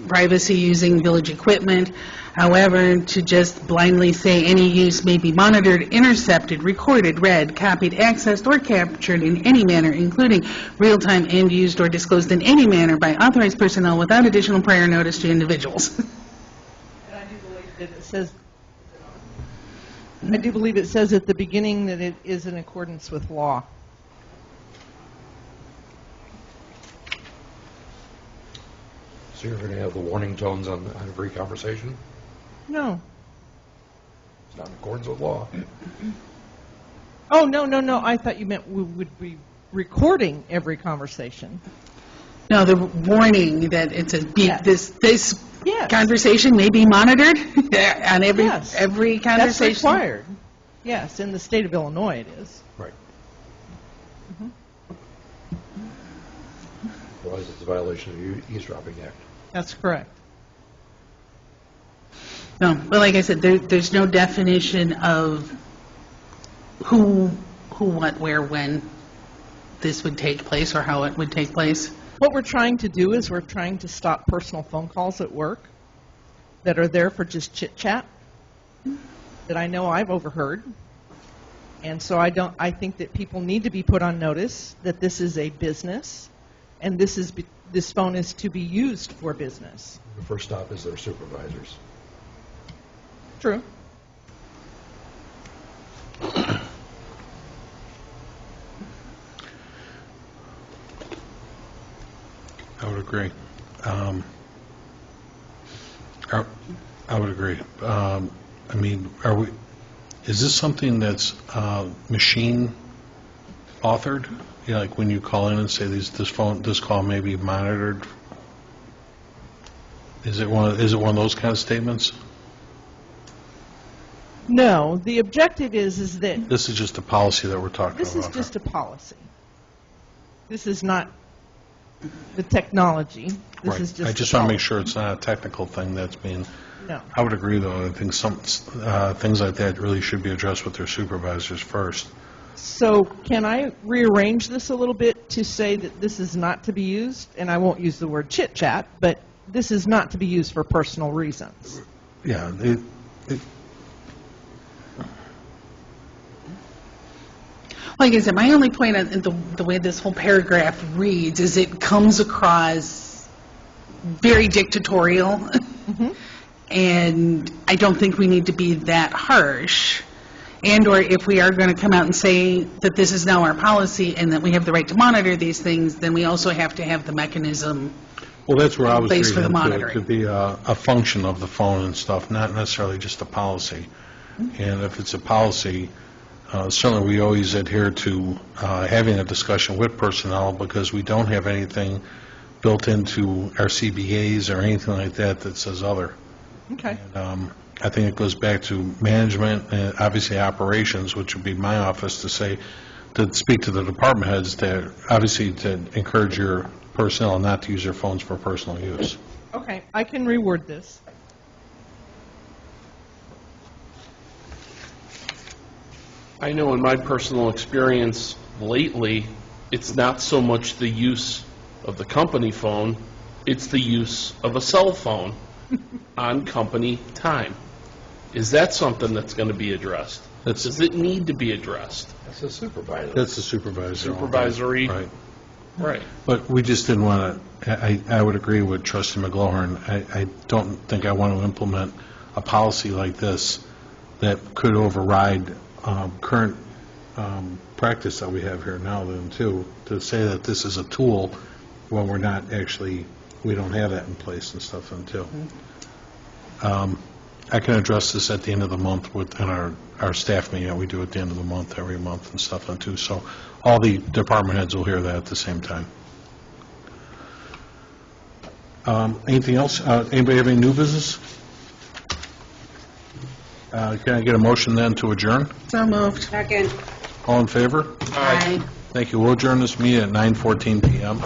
privacy using village equipment. However, to just blindly say any use may be monitored, intercepted, recorded, read, copied, accessed, or captured in any manner, including real-time and used or disclosed in any manner by authorized personnel without additional prior notice to individuals. And I do believe that it says, at the beginning that it is in accordance with law. So you're going to have the warning tones on every conversation? No. It's not in accordance with law. Oh, no. I thought you meant we would be recording every conversation. No, the warning that it says Yes. this Yes. conversation may be monitored on every Yes. every That's conversation. required. Yes, in the state of Illinois it is. Right. Otherwise, it's a violation of the Eavesdropping Act. That's correct. No, but like I said, there's no definition of who, what, where, when this would take place or how it would take place. What we're trying to do is we're trying to stop personal phone calls at work that are there for just chit-chat that I know I've overheard. And so I think that people need to be put on notice that this is a business and this phone is to be used for business. The first stop is their supervisors. True. I would agree. I would agree. Is this something that's machine authored? You know, like when you call in and say this call may be monitored. Is it one of those kind of statements? No, the objective is that This is just a policy that we're talking this about. is just a policy. This is not the technology. This Right. is just I just the want to make policy. sure it's not a technical thing that's being. No. I would agree, though. I think some things like that really should be addressed with their supervisors first. So can I rearrange this a little bit to say that this is not to be used, and I won't use the word chit-chat, but this is not to be used for personal reasons. Yeah. Like I said, my only point on the way this whole paragraph reads is it comes across very dictatorial, and I don't think we need to be that harsh. And/or if we are going to come out and say that this is now our policy and that we have the right to monitor these things, then we also have to have the mechanism. Well, that's where I was Place for the reading it, monitoring. to be a function of the phone and stuff, not necessarily just a policy. And if it's a policy, certainly we always adhere to having a discussion with personnel, because we don't have anything built into our CBAs or anything like that that says other. Okay. And, I think it goes back to management and obviously operations, which would be my office, to speak to the department heads, to obviously to encourage your personnel not to use their phones for personal use. Okay, I can reword this. I know in my personal experience lately, it's not so much the use of the company phone, it's the use of a cell phone on company time. Is that something that's going to be addressed? Does it need to be addressed? That's a supervisor. That's the supervisor. Supervisory? Right. Right. But we just didn't want to, I would agree with Trustee McGlohern. I don't think I want to implement a policy like this that could override current practice that we have here now then, too, to say that this is a tool when we're not actually, we don't have that in place and stuff then, too. I can address this at the end of the month within our staff meeting that we do at the end of the month, every month and stuff then, too. So all the department heads will hear that at the same time. Anything else? Anybody have any new business? Can I get a motion then to adjourn? So moved. Second. All in favor? Aye. Thank you. We'll adjourn this meeting at 9:14 PM.